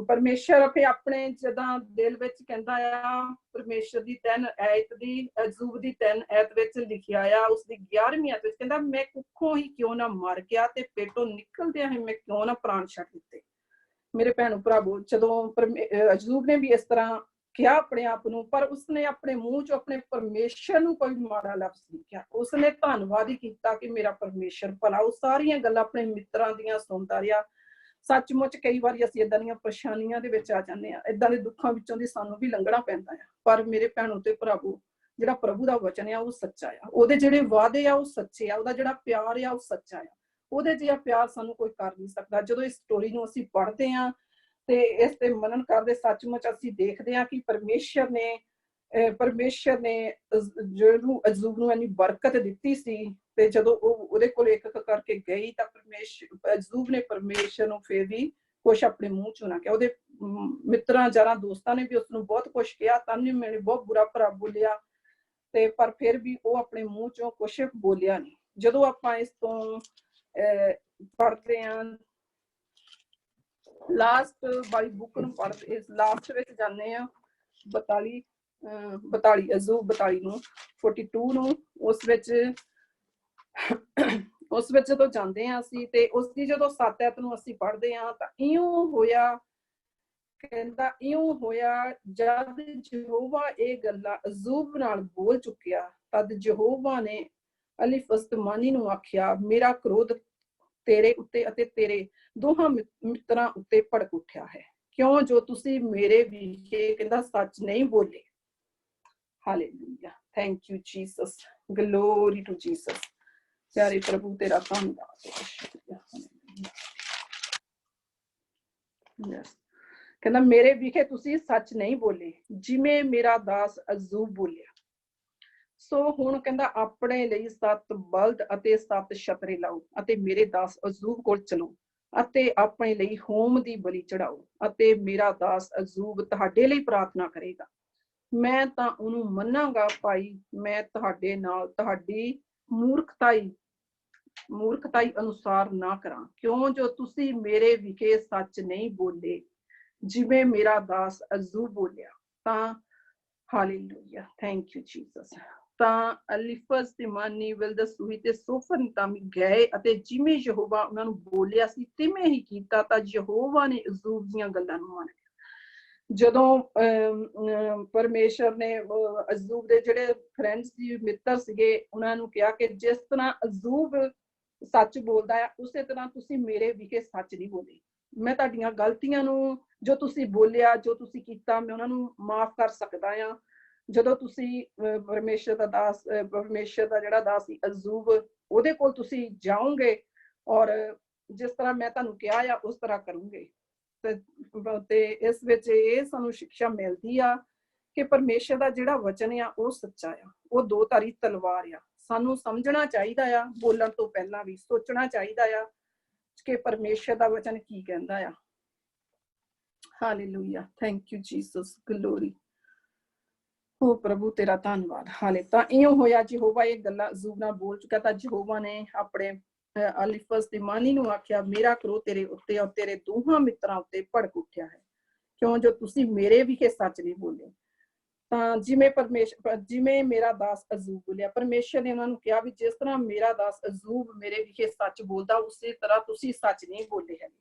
ਪਰਮੇਸ਼ਰ ਫਿਰ ਆਪਣੇ ਜਦਾਂ ਦਿਲ ਵਿੱਚ ਕਹਿੰਦਾ ਆ, ਪਰਮੇਸ਼ਰ ਦੀ 3 ਆਇਤ ਦੀ ਅਯੂਬ ਦੀ 3 ਆਇਤ ਵਿੱਚ ਲਿਖਿਆ ਆ, ਉਸਦੀ 11ਵੀਂ ਆਇਤ ਵਿੱਚ ਕਹਿੰਦਾ, ਮੈਂ ਕੁੱਖੋਂ ਹੀ ਕਿਉਂ ਨਾ ਮਰ ਗਿਆ ਤੇ ਪੇਟੋਂ ਨਿਕਲਦਿਆਂ ਹੀ ਮੈਂ ਕਿਉਂ ਨਾ ਪ੍ਰਾਣ ਛੱਡ ਦਿੱਤੇ। ਮੇਰੇ ਭੈਣੋ ਭਰਾਵੋ, ਜਦੋਂ ਅਯੂਬ ਨੇ ਵੀ ਇਸ ਤਰ੍ਹਾਂ ਕਿਹਾ ਆਪਣੇ ਆਪ ਨੂੰ, ਪਰ ਉਸਨੇ ਆਪਣੇ ਮੂੰਹ ਚੋਂ ਆਪਣੇ ਪਰਮੇਸ਼ਰ ਨੂੰ ਕੋਈ ਮਾੜਾ ਲਫ਼ਜ਼ ਨਹੀਂ ਕਿਹਾ। ਉਸਨੇ ਧੰਨਵਾਦ ਹੀ ਕੀਤਾ ਕਿ ਮੇਰਾ ਪਰਮੇਸ਼ਰ ਭਲਾ। ਉਹ ਸਾਰੀਆਂ ਗੱਲਾਂ ਆਪਣੇ ਮਿੱਤਰਾਂ ਦੀਆਂ ਸੁਣਦਾ ਰਿਹਾ। ਸੱਚਮੁੱਚ ਕਈ ਵਾਰੀ ਅਸੀਂ ਏਦਾਂ ਦੀਆਂ ਪਰੇਸ਼ਾਨੀਆਂ ਦੇ ਵਿੱਚ ਆ ਜਾਂਦੇ ਹਾਂ, ਏਦਾਂ ਦੇ ਦੁੱਖਾਂ ਵਿੱਚੋਂ ਦੀ ਸਾਨੂੰ ਵੀ ਲੰਘਣਾ ਪੈਂਦਾ ਆ। ਪਰ ਮੇਰੇ ਭੈਣੋ ਤੇ ਭਰਾਵੋ, ਜਿਹੜਾ ਪ੍ਰਭੂ ਦਾ ਵਚਨ ਆ ਉਹ ਸੱਚਾ ਆ, ਉਹਦੇ ਜਿਹੜੇ ਵਾਅਦੇ ਆ ਉਹ ਸੱਚੇ ਆ, ਉਹਦਾ ਜਿਹੜਾ ਪਿਆਰ ਆ ਉਹ ਸੱਚਾ ਆ। ਉਹਦੇ ਜਿਹਾ ਪਿਆਰ ਸਾਨੂੰ ਕੋਈ ਕਰ ਨਹੀਂ ਸਕਦਾ। ਜਦੋਂ ਇਸ ਸਟੋਰੀ ਨੂੰ ਅਸੀਂ ਪੜ੍ਹਦੇ ਹਾਂ ਤੇ ਇਸ ਤੇ ਮਨਨ ਕਰਦੇ, ਸੱਚਮੁੱਚ ਅਸੀਂ ਦੇਖਦੇ ਹਾਂ ਕਿ ਪਰਮੇਸ਼ਰ ਨੇ ਜਿਹਨੂੰ ਅਯੂਬ ਨੂੰ ਇੰਨੀ ਬਰਕਤ ਦਿੱਤੀ ਸੀ, ਤੇ ਜਦੋਂ ਉਹ ਉਹਦੇ ਕੋਲ ਇੱਕ ਕਰਕੇ ਗਈ ਤਾਂ ਅਯੂਬ ਨੇ ਪਰਮੇਸ਼ਰ ਨੂੰ ਫਿਰ ਵੀ ਕੁਛ ਆਪਣੇ ਮੂੰਹ ਚੋਂ ਨਾ ਕਿਹਾ। ਉਹਦੇ ਮਿੱਤਰਾਂ, ਯਾਰਾਂ, ਦੋਸਤਾਂ ਨੇ ਵੀ ਉਸਨੂੰ ਬਹੁਤ ਕੁਛ ਕਿਹਾ, ਤਾਨੇ ਮਿਹਣੇ, ਬਹੁਤ ਬੁਰਾ ਭਰਾ ਬੋਲਿਆ, ਤੇ ਪਰ ਫਿਰ ਵੀ ਉਹ ਆਪਣੇ ਮੂੰਹ ਚੋਂ ਕੁਛ ਬੋਲਿਆ ਨਹੀਂ। ਜਦੋਂ ਆਪਾਂ ਇਸ ਤੋਂ ਪੜ੍ਹਦੇ ਹਾਂ, ਲਾਸਟ ਵਾਲੀ ਬੁੱਕ ਨੂੰ ਪੜ੍ਹਦੇ, ਲਾਸਟ ਵਿੱਚ ਜਾਂਦੇ ਹਾਂ 42 ਅਯੂਬ 42 ਨੂੰ 42 ਨੂੰ, ਉਸ ਵਿੱਚ ਜਦੋਂ ਜਾਂਦੇ ਹਾਂ ਅਸੀਂ ਤੇ ਉਸਦੀ ਜਦੋਂ 7 ਆਇਤ ਨੂੰ ਅਸੀਂ ਪੜ੍ਹਦੇ ਹਾਂ ਤਾਂ ਇਉਂ ਹੋਇਆ, ਕਹਿੰਦਾ ਇਉਂ ਹੋਇਆ ਜਦ ਯਹੋਵਾ ਇਹ ਗੱਲਾਂ ਅਯੂਬ ਨਾਲ ਬੋਲ ਚੁੱਕਿਆ, ਤਦ ਯਹੋਵਾ ਨੇ ਅਲੀਫਜ਼ ਤਿਮਾਨੀ ਨੂੰ ਆਖਿਆ, ਮੇਰਾ ਕ੍ਰੋਧ ਤੇਰੇ ਉੱਤੇ ਅਤੇ ਤੇਰੇ ਦੋਹਾਂ ਮਿੱਤਰਾਂ ਉੱਤੇ ਭੜਕ ਉੱਠਿਆ ਹੈ, ਕਿਉਂ ਜੋ ਤੁਸੀਂ ਮੇਰੇ ਵਿਖੇ ਕਹਿੰਦਾ ਸੱਚ ਨਹੀਂ ਬੋਲੇ। Hallelujah, thank you Jesus, glory to Jesus. ਪਿਆਰੇ ਪ੍ਰਭੂ ਤੇਰਾ ਧੰਨਵਾਦ। ਕਹਿੰਦਾ ਮੇਰੇ ਵਿਖੇ ਤੁਸੀਂ ਸੱਚ ਨਹੀਂ ਬੋਲੇ, ਜਿਵੇਂ ਮੇਰਾ ਦਾਸ ਅਯੂਬ ਬੋਲਿਆ। ਸੋ ਹੁਣ ਕਹਿੰਦਾ ਆਪਣੇ ਲਈ 7 ਬਲਦ ਅਤੇ 7 ਛਤਰੇ ਲਾਓ ਅਤੇ ਮੇਰੇ ਦਾਸ ਅਯੂਬ ਕੋਲ ਚਲੋ ਅਤੇ ਆਪਣੇ ਲਈ ਹੋਮ ਦੀ ਬਲੀ ਚੜਾਓ ਅਤੇ ਮੇਰਾ ਦਾਸ ਅਯੂਬ ਤੁਹਾਡੇ ਲਈ ਪ੍ਰਾਰਥਨਾ ਕਰੇਗਾ। ਮੈਂ ਤਾਂ ਉਹਨੂੰ ਮੰਨਾਂਗਾ, ਭਾਈ ਮੈਂ ਤੁਹਾਡੇ ਨਾਲ ਤੁਹਾਡੀ ਮੂਰਖਤਾਈ ਅਨੁਸਾਰ ਨਾ ਕਰਾਂ, ਕਿਉਂ ਜੋ ਤੁਸੀਂ ਮੇਰੇ ਵਿਖੇ ਸੱਚ ਨਹੀਂ ਬੋਲੇ, ਜਿਵੇਂ ਮੇਰਾ ਦਾਸ ਅਯੂਬ ਬੋਲਿਆ। ਤਾਂ ਹਾਲੇਲੂਇਆ, ਥੈਂਕ ਯੂ ਜੀਸਸ। ਤਾਂ ਅਲੀਫਜ਼, ਤਿਮਾਨੀ, ਬਿਲਦਦ, ਸੂਹੀ ਤੇ ਸੋਫਰ ਨਿਤਾਮੀ ਗਏ ਅਤੇ ਜਿਵੇਂ ਯਹੋਵਾ ਉਹਨਾਂ ਨੂੰ ਬੋਲਿਆ ਸੀ ਤਿਵੇਂ ਹੀ ਕੀਤਾ, ਤਾਂ ਯਹੋਵਾ ਨੇ ਅਯੂਬ ਦੀਆਂ ਗੱਲਾਂ ਨੂੰ ਮੰਨ ਲਿਆ। ਜਦੋਂ ਪਰਮੇਸ਼ਰ ਨੇ ਅਯੂਬ ਦੇ ਜਿਹੜੇ ਫਰੈਂਡਸ ਸੀ, ਮਿੱਤਰ ਸੀਗੇ, ਉਹਨਾਂ ਨੂੰ ਕਿਹਾ ਕਿ ਜਿਸ ਤਰ੍ਹਾਂ ਅਯੂਬ ਸੱਚ ਬੋਲਦਾ ਆ ਉਸੇ ਤਰ੍ਹਾਂ ਤੁਸੀਂ ਮੇਰੇ ਵਿਖੇ ਸੱਚ ਨਹੀਂ ਬੋਲੇ। ਮੈਂ ਤੁਹਾਡੀਆਂ ਗਲਤੀਆਂ ਨੂੰ, ਜੋ ਤੁਸੀਂ ਬੋਲਿਆ, ਜੋ ਤੁਸੀਂ ਕੀਤਾ, ਮੈਂ ਉਹਨਾਂ ਨੂੰ ਮਾਫ ਕਰ ਸਕਦਾ ਆ। ਜਦੋਂ ਤੁਸੀਂ ਪਰਮੇਸ਼ਰ ਦਾ ਜਿਹੜਾ ਦਾਸ ਸੀ ਅਯੂਬ, ਉਹਦੇ ਕੋਲ ਤੁਸੀਂ ਜਾਓਗੇ ਔਰ ਜਿਸ ਤਰ੍ਹਾਂ ਮੈਂ ਤੁਹਾਨੂੰ ਕਿਹਾ ਆ ਉਸ ਤਰ੍ਹਾਂ ਕਰੂੰਗੇ। ਤੇ ਇਸ ਵਿੱਚ ਇਹ ਸਾਨੂੰ ਸਿੱਖਿਆ ਮਿਲਦੀ ਆ ਕਿ ਪਰਮੇਸ਼ਰ ਦਾ ਜਿਹੜਾ ਵਚਨ ਆ ਉਹ ਸੱਚਾ ਆ, ਉਹ ਦੋ ਧਾਰੀ ਤਲਵਾਰ ਆ। ਸਾਨੂੰ ਸਮਝਣਾ ਚਾਹੀਦਾ ਆ, ਬੋਲਣ ਤੋਂ ਪਹਿਲਾਂ ਵੀ ਸੋਚਣਾ ਚਾਹੀਦਾ ਆ ਕਿ ਪਰਮੇਸ਼ਰ ਦਾ ਵਚਨ ਕੀ ਕਹਿੰਦਾ ਆ। Hallelujah, thank you Jesus, glory. ਉਹ ਪ੍ਰਭੂ ਤੇਰਾ ਧੰਨਵਾਦ। ਹਾਲੇ ਤਾਂ ਇਉਂ ਹੋਇਆ, ਯਹੋਵਾ ਇਹ ਗੱਲਾਂ ਅਯੂਬ ਨਾਲ ਬੋਲ ਚੁੱਕਾ ਤਾਂ ਯਹੋਵਾ ਨੇ ਆਪਣੇ ਅਲੀਫਜ਼ ਦੀ ਮਾਨੀ ਨੂੰ ਆਖਿਆ, ਮੇਰਾ ਕਰੋਧ ਤੇਰੇ ਉੱਤੇ ਔਰ ਤੇਰੇ ਦੋਹਾਂ ਮਿੱਤਰਾਂ ਉੱਤੇ ਭੜਕ ਉੱਠਿਆ ਹੈ, ਕਿਉਂ ਜੋ ਤੁਸੀਂ ਮੇਰੇ ਵਿਖੇ ਸੱਚ ਨਹੀਂ ਬੋਲੇ। ਤਾਂ ਜਿਵੇਂ ਮੇਰਾ ਦਾਸ ਅਯੂਬ ਬੋਲਿਆ, ਪਰਮੇਸ਼ਰ ਨੇ ਉਹਨਾਂ ਨੂੰ ਕਿਹਾ ਵੀ ਜਿਸ ਤਰ੍ਹਾਂ ਮੇਰਾ ਦਾਸ ਅਯੂਬ ਮੇਰੇ ਵਿਖੇ ਸੱਚ ਬੋਲਦਾ, ਉਸੇ ਤਰ੍ਹਾਂ ਤੁਸੀਂ ਸੱਚ ਨਹੀਂ ਬੋਲੇ ਹੈਗੇ।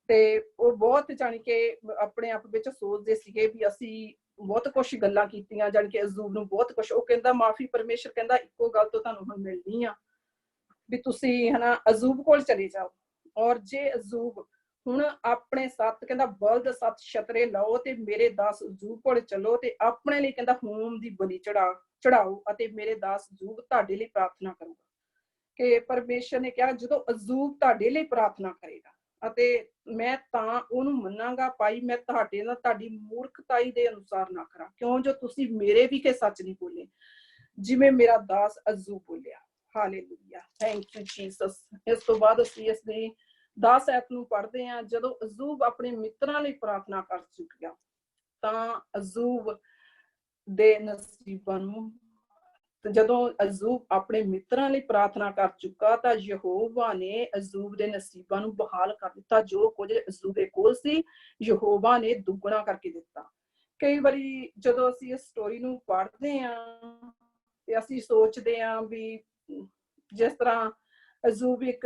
ਤੇ ਉਹ ਬਹੁਤ ਜਾਣੀ ਕਿ ਆਪਣੇ ਆਪ ਵਿੱਚ ਸੋਚਦੇ ਸੀਗੇ ਵੀ ਅਸੀਂ ਬਹੁਤ ਕੁਛ ਗੱਲਾਂ ਕੀਤੀਆਂ, ਜਾਣੀ ਕਿ ਅਯੂਬ ਨੂੰ ਬਹੁਤ ਕੁਛ। ਉਹ ਕਹਿੰਦਾ ਮਾਫੀ, ਪਰਮੇਸ਼ਰ ਕਹਿੰਦਾ ਇੱਕੋ ਗੱਲ ਤੋਂ ਤੁਹਾਨੂੰ ਹੁਣ ਮਿਲਣੀ ਆ ਵੀ ਤੁਸੀਂ ਅਯੂਬ ਕੋਲ ਚਲੇ ਜਾਓ। ਔਰ ਜੇ ਅਯੂਬ ਹੁਣ ਆਪਣੇ 7 ਕਹਿੰਦਾ ਬਲਦ 7 ਛਤਰੇ ਲਾਓ ਤੇ ਮੇਰੇ ਦਾਸ ਅਯੂਬ ਕੋਲ ਚਲੋ ਤੇ ਆਪਣੇ ਲਈ ਕਹਿੰਦਾ ਹੋਮ ਦੀ ਬਲੀ ਚੜਾਓ ਅਤੇ ਮੇਰੇ ਦਾਸ ਅਯੂਬ ਤੁਹਾਡੇ ਲਈ ਪ੍ਰਾਰਥਨਾ ਕਰੂਗਾ। ਕਿ ਪਰਮੇਸ਼ਰ ਨੇ ਕਿਹਾ ਜਦੋਂ ਅਯੂਬ ਤੁਹਾਡੇ ਲਈ ਪ੍ਰਾਰਥਨਾ ਕਰੇਗਾ ਅਤੇ ਮੈਂ ਤਾਂ ਉਹਨੂੰ ਮੰਨਾਂਗਾ। ਭਾਈ ਮੈਂ ਤੁਹਾਡੇ ਨਾਲ ਤੁਹਾਡੀ ਮੂਰਖਤਾਈ ਦੇ ਅਨੁਸਾਰ ਨਾ ਕਰਾਂ, ਕਿਉਂ ਜੋ ਤੁਸੀਂ ਮੇਰੇ ਵਿਖੇ ਸੱਚ ਨਹੀਂ ਬੋਲੇ ਜਿਵੇਂ ਮੇਰਾ ਦਾਸ ਅਯੂਬ ਬੋਲਿਆ। Hallelujah, thank you Jesus. ਇਸ ਤੋਂ ਬਾਅਦ ਅਸੀਂ ਇਸ ਦੀ 10 ਐਤ ਨੂੰ ਪੜ੍ਹਦੇ ਹਾਂ। ਜਦੋਂ ਅਯੂਬ ਆਪਣੇ ਮਿੱਤਰਾਂ ਲਈ ਪ੍ਰਾਰਥਨਾ ਕਰ ਚੁੱਕਿਆ ਤਾਂ ਅਯੂਬ ਦੇ ਨਸੀਬਾਂ ਨੂੰ, ਜਦੋਂ ਅਯੂਬ ਆਪਣੇ ਮਿੱਤਰਾਂ ਲਈ ਪ੍ਰਾਰਥਨਾ ਕਰ ਚੁੱਕਾ ਤਾਂ ਯਹੋਵਾ ਨੇ ਅਯੂਬ ਦੇ ਨਸੀਬਾਂ ਨੂੰ ਬਹਾਲ ਕਰ ਦਿੱਤਾ। ਜੋ ਕੁਝ ਅਯੂਬ ਦੇ ਕੋਲ ਸੀ ਯਹੋਵਾ ਨੇ ਦੁੱਗਣਾ ਕਰਕੇ ਦਿੱਤਾ। ਕਈ ਵਾਰੀ ਜਦੋਂ ਅਸੀਂ ਇਸ ਸਟੋਰੀ ਨੂੰ ਪੜ੍ਹਦੇ ਹਾਂ ਤੇ ਅਸੀਂ ਸੋਚਦੇ ਹਾਂ ਵੀ ਜਿਸ ਤਰ੍ਹਾਂ ਅਯੂਬ ਇੱਕ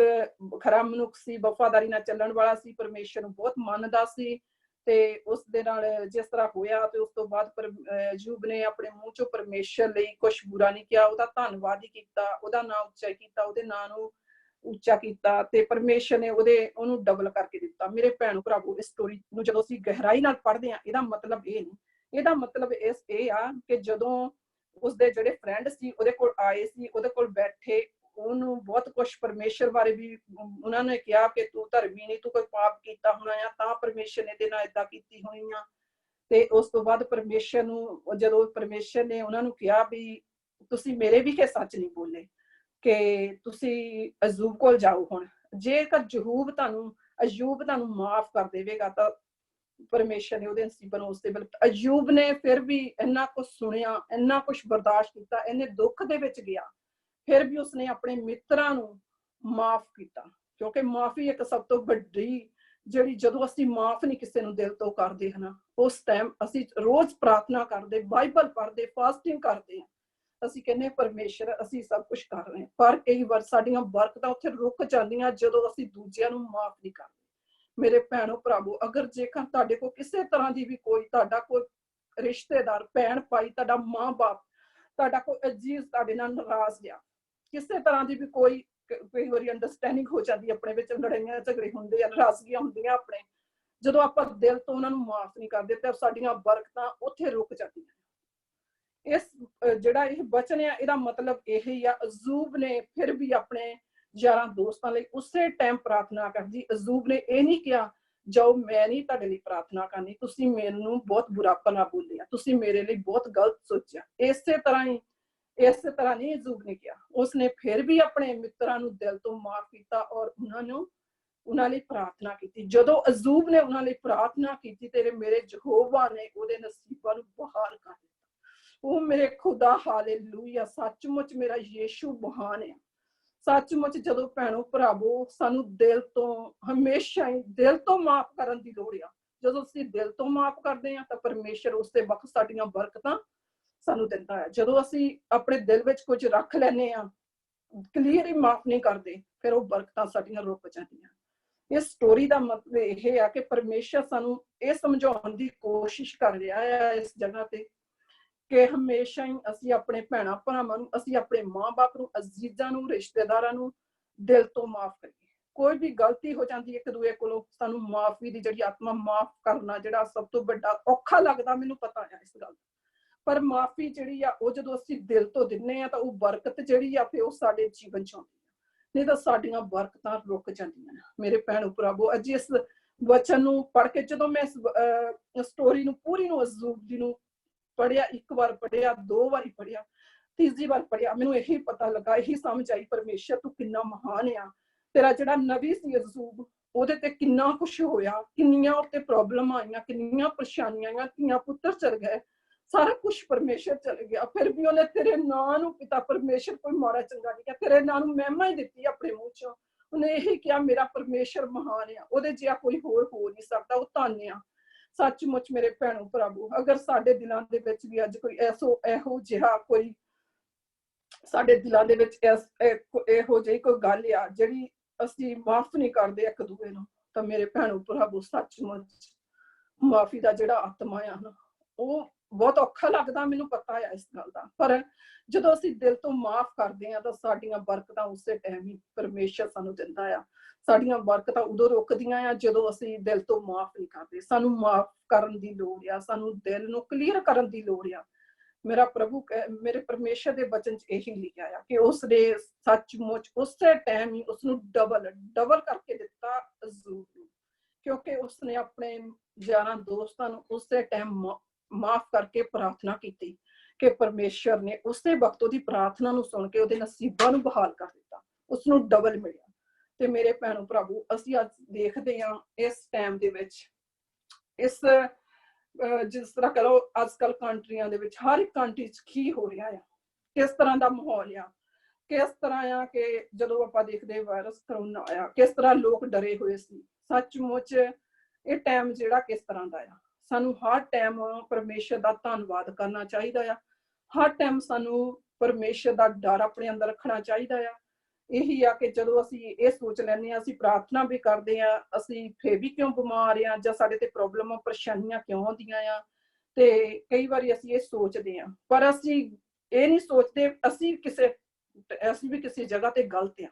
ਖਰਾ ਮਨੁੱਖ ਸੀ, ਵਫਾਦਾਰੀ ਨਾਲ ਚੱਲਣ ਵਾਲਾ ਸੀ, ਪਰਮੇਸ਼ਰ ਨੂੰ ਬਹੁਤ ਮੰਨਦਾ ਸੀ ਤੇ ਉਸ ਦੇ ਨਾਲ ਜਿਸ ਤਰ੍ਹਾਂ ਹੋਇਆ ਤੇ ਉਸ ਤੋਂ ਬਾਅਦ ਅਯੂਬ ਨੇ ਆਪਣੇ ਮੂੰਹ ਚੋਂ ਪਰਮੇਸ਼ਰ ਲਈ ਕੁਛ ਬੁਰਾ ਨਹੀਂ ਕਿਹਾ, ਉਹਦਾ ਧੰਨਵਾਦ ਹੀ ਕੀਤਾ, ਉਹਦਾ ਨਾਂ ਉੱਚਾ ਕੀਤਾ, ਉਹਦੇ ਨਾਂ ਨੂੰ ਉੱਚਾ ਕੀਤਾ ਤੇ ਪਰਮੇਸ਼ਰ ਨੇ ਉਹਨੂੰ ਡਬਲ ਕਰਕੇ ਦਿੱਤਾ। ਮੇਰੇ ਭੈਣੋ ਭਰਾਵੋ, ਇਸ ਸਟੋਰੀ ਨੂੰ ਜਦੋਂ ਅਸੀਂ ਗਹਿਰਾਈ ਨਾਲ ਪੜ੍ਹਦੇ ਹਾਂ, ਇਹਦਾ ਮਤਲਬ ਇਹ ਨਹੀਂ, ਇਹਦਾ ਮਤਲਬ ਇਹ ਆ ਕਿ ਜਦੋਂ ਉਸਦੇ ਜਿਹੜੇ ਫਰੈਂਡ ਸੀ ਉਹਦੇ ਕੋਲ ਆਏ ਸੀ, ਉਹਦੇ ਕੋਲ ਬੈਠੇ, ਉਹਨੂੰ ਬਹੁਤ ਕੁਛ ਪਰਮੇਸ਼ਰ ਬਾਰੇ ਵੀ ਉਹਨਾਂ ਨੇ ਕਿਹਾ ਕਿ ਤੂੰ ਧਰਮੀ ਨਹੀਂ, ਤੂੰ ਕੋਈ ਪਾਪ ਕੀਤਾ ਹੋਣਾ ਆ ਤਾਂ ਪਰਮੇਸ਼ਰ ਨੇ ਇਹਦੇ ਨਾਲ ਏਦਾਂ ਕੀਤੀ ਹੋਣੀ ਆ। ਤੇ ਉਸ ਤੋਂ ਬਾਅਦ ਪਰਮੇਸ਼ਰ ਨੂੰ, ਜਦੋਂ ਪਰਮੇਸ਼ਰ ਨੇ ਉਹਨਾਂ ਨੂੰ ਕਿਹਾ ਵੀ ਤੁਸੀਂ ਮੇਰੇ ਵਿਖੇ ਸੱਚ ਨਹੀਂ ਬੋਲੇ, ਕਿ ਤੁਸੀਂ ਅਯੂਬ ਕੋਲ ਜਾਓ। ਹੁਣ ਜੇਕਰ ਅਯੂਬ ਤੁਹਾਨੂੰ ਮਾਫ ਕਰ ਦੇਵੇਗਾ ਤਾਂ ਪਰਮੇਸ਼ਰ ਨੇ ਉਹਦੇ ਨਸੀਬਾਂ ਨੂੰ ਉਸਦੇ ਵੱਲ। ਅਯੂਬ ਨੇ ਫਿਰ ਵੀ ਇੰਨਾ ਕੁਛ ਸੁਣਿਆ, ਇੰਨਾ ਕੁਛ ਬਰਦਾਸ਼ਤ ਕੀਤਾ, ਇੰਨੇ ਦੁੱਖ ਦੇ ਵਿੱਚ ਗਿਆ, ਫਿਰ ਵੀ ਉਸਨੇ ਆਪਣੇ ਮਿੱਤਰਾਂ ਨੂੰ ਮਾਫ ਕੀਤਾ। ਕਿਉਂਕਿ ਮਾਫੀ ਇੱਕ ਸਭ ਤੋਂ ਵੱਡੀ ਜਿਹੜੀ, ਜਦੋਂ ਅਸੀਂ ਮਾਫ ਨਹੀਂ ਕਿਸੇ ਨੂੰ ਦਿਲ ਤੋਂ ਕਰਦੇ ਹਨ, ਉਸ ਟਾਈਮ ਅਸੀਂ ਰੋਜ਼ ਪ੍ਰਾਰਥਨਾ ਕਰਦੇ, ਬਾਈਬਲ ਪੜ੍ਹਦੇ, ਫਾਸਟਿੰਗ ਕਰਦੇ ਹਾਂ, ਅਸੀਂ ਕਹਿੰਦੇ ਪਰਮੇਸ਼ਰ ਅਸੀਂ ਸਭ ਕੁਛ ਕਰ ਰਹੇ ਹਾਂ, ਪਰ ਕਈ ਵਾਰ ਸਾਡੀਆਂ ਬਰਕਤਾਂ ਉੱਥੇ ਰੁਕ ਜਾਂਦੀਆਂ ਜਦੋਂ ਅਸੀਂ ਦੂਜਿਆਂ ਨੂੰ ਮਾਫ ਨਹੀਂ ਕਰਦੇ। ਮੇਰੇ ਭੈਣੋ ਭਰਾਵੋ, ਅਗਰ ਜੇਕਰ ਤੁਹਾਡੇ ਕੋਲ ਕਿਸੇ ਤਰ੍ਹਾਂ ਦੀ ਵੀ ਤੁਹਾਡਾ ਕੋਈ ਰਿਸ਼ਤੇਦਾਰ, ਭੈਣ ਭਾਈ, ਤੁਹਾਡਾ ਮਾਂ ਬਾਪ, ਤੁਹਾਡਾ ਕੋਈ ਅਜੀਜ਼ ਤੁਹਾਡੇ ਨਾਲ ਨਾਰਾਜ਼ ਆ, ਕਿਸੇ ਤਰ੍ਹਾਂ ਦੀ ਵੀ ਕਈ ਵਾਰੀ ਅੰਡਰਸਟੈਂਡਿੰਗ ਹੋ ਜਾਂਦੀ, ਆਪਣੇ ਵਿੱਚ ਲੜਾਈਆਂ ਝਗੜੇ ਹੁੰਦੇ ਆ, ਨਾਰਾਜ਼ਗੀਆਂ ਹੁੰਦੀਆਂ ਆਪਣੇ, ਜਦੋਂ ਆਪਾਂ ਦਿਲ ਤੋਂ ਉਹਨਾਂ ਨੂੰ ਮਾਫ ਨਹੀਂ ਕਰਦੇ ਤਾਂ ਸਾਡੀਆਂ ਬਰਕਤਾਂ ਉੱਥੇ ਰੁਕ ਜਾਂਦੀਆਂ। ਇਸ ਜਿਹੜਾ ਇਹ ਬਚਨ ਆ, ਇਹਦਾ ਮਤਲਬ ਇਹ ਹੀ ਆ, ਅਯੂਬ ਨੇ ਫਿਰ ਵੀ ਆਪਣੇ ਯਾਰਾਂ ਦੋਸਤਾਂ ਲਈ ਉਸੇ ਟਾਈਮ ਪ੍ਰਾਰਥਨਾ ਕਰਦੀ। ਅਯੂਬ ਨੇ ਇਹ ਨਹੀਂ ਕਿਹਾ ਜਾਓ ਮੈਂ ਨਹੀਂ ਤੁਹਾਡੇ ਲਈ ਪ੍ਰਾਰਥਨਾ ਕਰਨੀ, ਤੁਸੀਂ ਮੈਨੂੰ ਬਹੁਤ ਬੁਰਾ ਭਲਾ ਬੋਲਿਆ, ਤੁਸੀਂ ਮੇਰੇ ਲਈ ਬਹੁਤ ਗਲਤ ਸੋਚਿਆ। ਇਸੇ ਤਰ੍ਹਾਂ ਨਹੀਂ ਅਯੂਬ ਨੇ ਕਿਹਾ, ਉਸਨੇ ਫਿਰ ਵੀ ਆਪਣੇ ਮਿੱਤਰਾਂ ਨੂੰ ਦਿਲ ਤੋਂ ਮਾਫ ਕੀਤਾ ਔਰ ਉਹਨਾਂ ਲਈ ਪ੍ਰਾਰਥਨਾ ਕੀਤੀ। ਜਦੋਂ ਅਯੂਬ ਨੇ ਉਹਨਾਂ ਲਈ ਪ੍ਰਾਰਥਨਾ ਕੀਤੀ ਤੇ ਮੇਰੇ ਯਹੋਵਾ ਨੇ ਉਹਦੇ ਨਸੀਬਾਂ ਨੂੰ ਬਹਾਲ ਕਰ ਦਿੱਤਾ। ਉਹ ਮੇਰੇ ਖੁਦਾ, ਹਾਲੇਲੂਇਆ, ਸੱਚਮੁੱਚ ਮੇਰਾ ਯੀਸ਼ੂ ਮਹਾਨ ਹੈ। ਸੱਚਮੁੱਚ ਜਦੋਂ ਭੈਣੋ ਭਰਾਵੋ ਸਾਨੂੰ ਦਿਲ ਤੋਂ, ਹਮੇਸ਼ਾ ਹੀ ਦਿਲ ਤੋਂ ਮਾਫ ਕਰਨ ਦੀ ਲੋੜ ਆ। ਜਦੋਂ ਅਸੀਂ ਦਿਲ ਤੋਂ ਮਾਫ ਕਰਦੇ ਹਾਂ ਤਾਂ ਪਰਮੇਸ਼ਰ ਉਸਦੇ ਵਕਤ ਸਾਡੀਆਂ ਬਰਕਤਾਂ ਸਾਨੂੰ ਦਿੰਦਾ ਹੈ। ਜਦੋਂ ਅਸੀਂ ਆਪਣੇ ਦਿਲ ਵਿੱਚ ਕੁਝ ਰੱਖ ਲੈਂਦੇ ਹਾਂ, ਕਲੀਅਰ ਹੀ ਮਾਫ ਨਹੀਂ ਕਰਦੇ, ਫਿਰ ਉਹ ਬਰਕਤਾਂ ਸਾਡੀਆਂ ਰੁਕ ਜਾਂਦੀਆਂ। इस स्टोरी का मतलब यह है कि परमेश्वर सानू ये समझाने की कोशिश कर रहा है इस जगह पे कि हमेशा ही असी अपने भैणा भरावां नूं, असी अपने माँ बाप नूं, अजीजां नूं, रिश्तेदारां नूं दिल तो माफ करिए। कोई भी गलती हो जाती है एक दूए कोलों, सानू माफी की जिहड़ी आत्मा, माफ करना जिहड़ा सब तो बड़ा औखा लगदा, मैनूं पता है इस गल, पर माफी जिहड़ी आ वो जदों असीं दिल तो दिन्ने आ तां वो बरकत जिहड़ी आ फिर वो साडे जीवन च आउंदी आ, नहीं तां साडीआं बरकतां रुक जांदियां ने। मेरे भैणो भरावो, अज इस वचन नूं पढ़ के जदों मैं इस स्टोरी नूं पूरी नूं अज़ूब दी नूं पढ़िया, एक बार पढ़िया, दो बारी पढ़िया, तीसरी बार पढ़िया, मैनूं यही पता लगा, यही समझ आई परमेश्वर तू किन्ना महान आ। तेरा जिहड़ा नबी सी अज़ूब, ਉਹਦੇ ਤੇ ਕਿੰਨਾ ਕੁਛ ਹੋਇਆ, ਕਿੰਨੀਆਂ ਉੱਤੇ ਪ੍ਰੋਬਲਮ ਆਈਆਂ, ਕਿੰਨੀਆਂ ਪਰੇਸ਼ਾਨੀਆਂ ਆਈਆਂ, ਧੀਆਂ ਪੁੱਤਰ ਚਲ ਗਏ, ਸਾਰਾ ਕੁਛ ਪਰਮੇਸ਼ਰ ਚਲ ਗਿਆ, ਫਿਰ ਵੀ ਉਹਨੇ ਤੇਰੇ ਨਾਂ ਨੂੰ ਪਿਤਾ परमेश्वर कोई माड़ा चंगा नहीं किया, तेरे ਨਾਂ ਨੂੰ ਮਹਿਮਾ ਹੀ ਦਿੱਤੀ ਆਪਣੇ ਮੂੰਹ ਚੋਂ। ਉਹਨੇ ਇਹੀ ਕਿਹਾ ਮੇਰਾ ਪਰਮੇਸ਼ਰ ਮਹਾਨ ਆ, ਉਹਦੇ ਜਿਹਾ ਕੋਈ ਹੋਰ ਹੋ ਨਹੀਂ ਸਕਦਾ, ਉਹ ਧੰਨ ਆ। सचमुच मेरे भैणों भरावो, अगर साडे दिलां दे विच भी अज कोई इहो जिहा कोई साडे दिलां दे विच इहो जिही कोई गल आ जिहड़ी असीं माफ नहीं करदे एक दूए नूं, तां मेरे भैणों भरावो सचमुच माफी दा जिहड़ा आत्मा आ ना, वो बहुत औखा लगदा, मैनूं पता है इस गल दा, पर जदों असीं दिल तो माफ करदे आ तां साडीआं बरकतां उसे टाइम ही परमेश्वर सानूं दिंदा आ। साडीआं बरकतां उदों रुकदियां आ जदों असीं दिल तो माफ नहीं करदे। सानूं माफ करन दी लोड़ आ, सानूं दिल नूं क्लीयर करन दी लोड़ आ। मेरा प्रभु मेरे परमेश्वर दे वचन च यही लिखिआ आ कि उसने सचमुच उसे टाइम ही उसनूं डबल डबल करके दित्ता अज़ूब नूं, क्योंकि उसने अपने यारां दोस्तां नूं उसे टाइम माफ करके प्रार्थना की कि परमेश्वर ने उसे वक्त उसदी प्रार्थना नूं सुन के उसदे नसीबां नूं बहाल कर दित्ता, उसनूं डबल मिलिआ। ते मेरे भैणों भरावो, असीं अज देखदे हां इस टाइम दे विच, इस जिस तरह कह लो अजकल कंट्रियां दे विच हर एक कंट्री च की हो रहा है, किस तरह का माहौल आ, किस तरह आ कि जदों आपां देखदे वायरस करोना आया किस तरह लोग डरे हुए सी। सचमुच ये टाइम जिहड़ा किस तरह दा आ, सानूं हर टाइम परमेश्वर दा धन्नवाद करना चाहिदा आ, हर टाइम सानूं परमेश्वर दा डर अपने अंदर रखना चाहिदा आ। यही आ कि जदों असीं ये सोच लैंदे आ, असीं प्रार्थना भी करदे आ, असीं फिर भी क्यों बीमार आ जां साडे ते प्रॉब्लम परेशानियां क्यों आउंदियां आ, ते कई वारी असीं ये सोचदे आ, पर असीं ये नहीं सोचदे असीं भी किसी जगह ते गलत आ।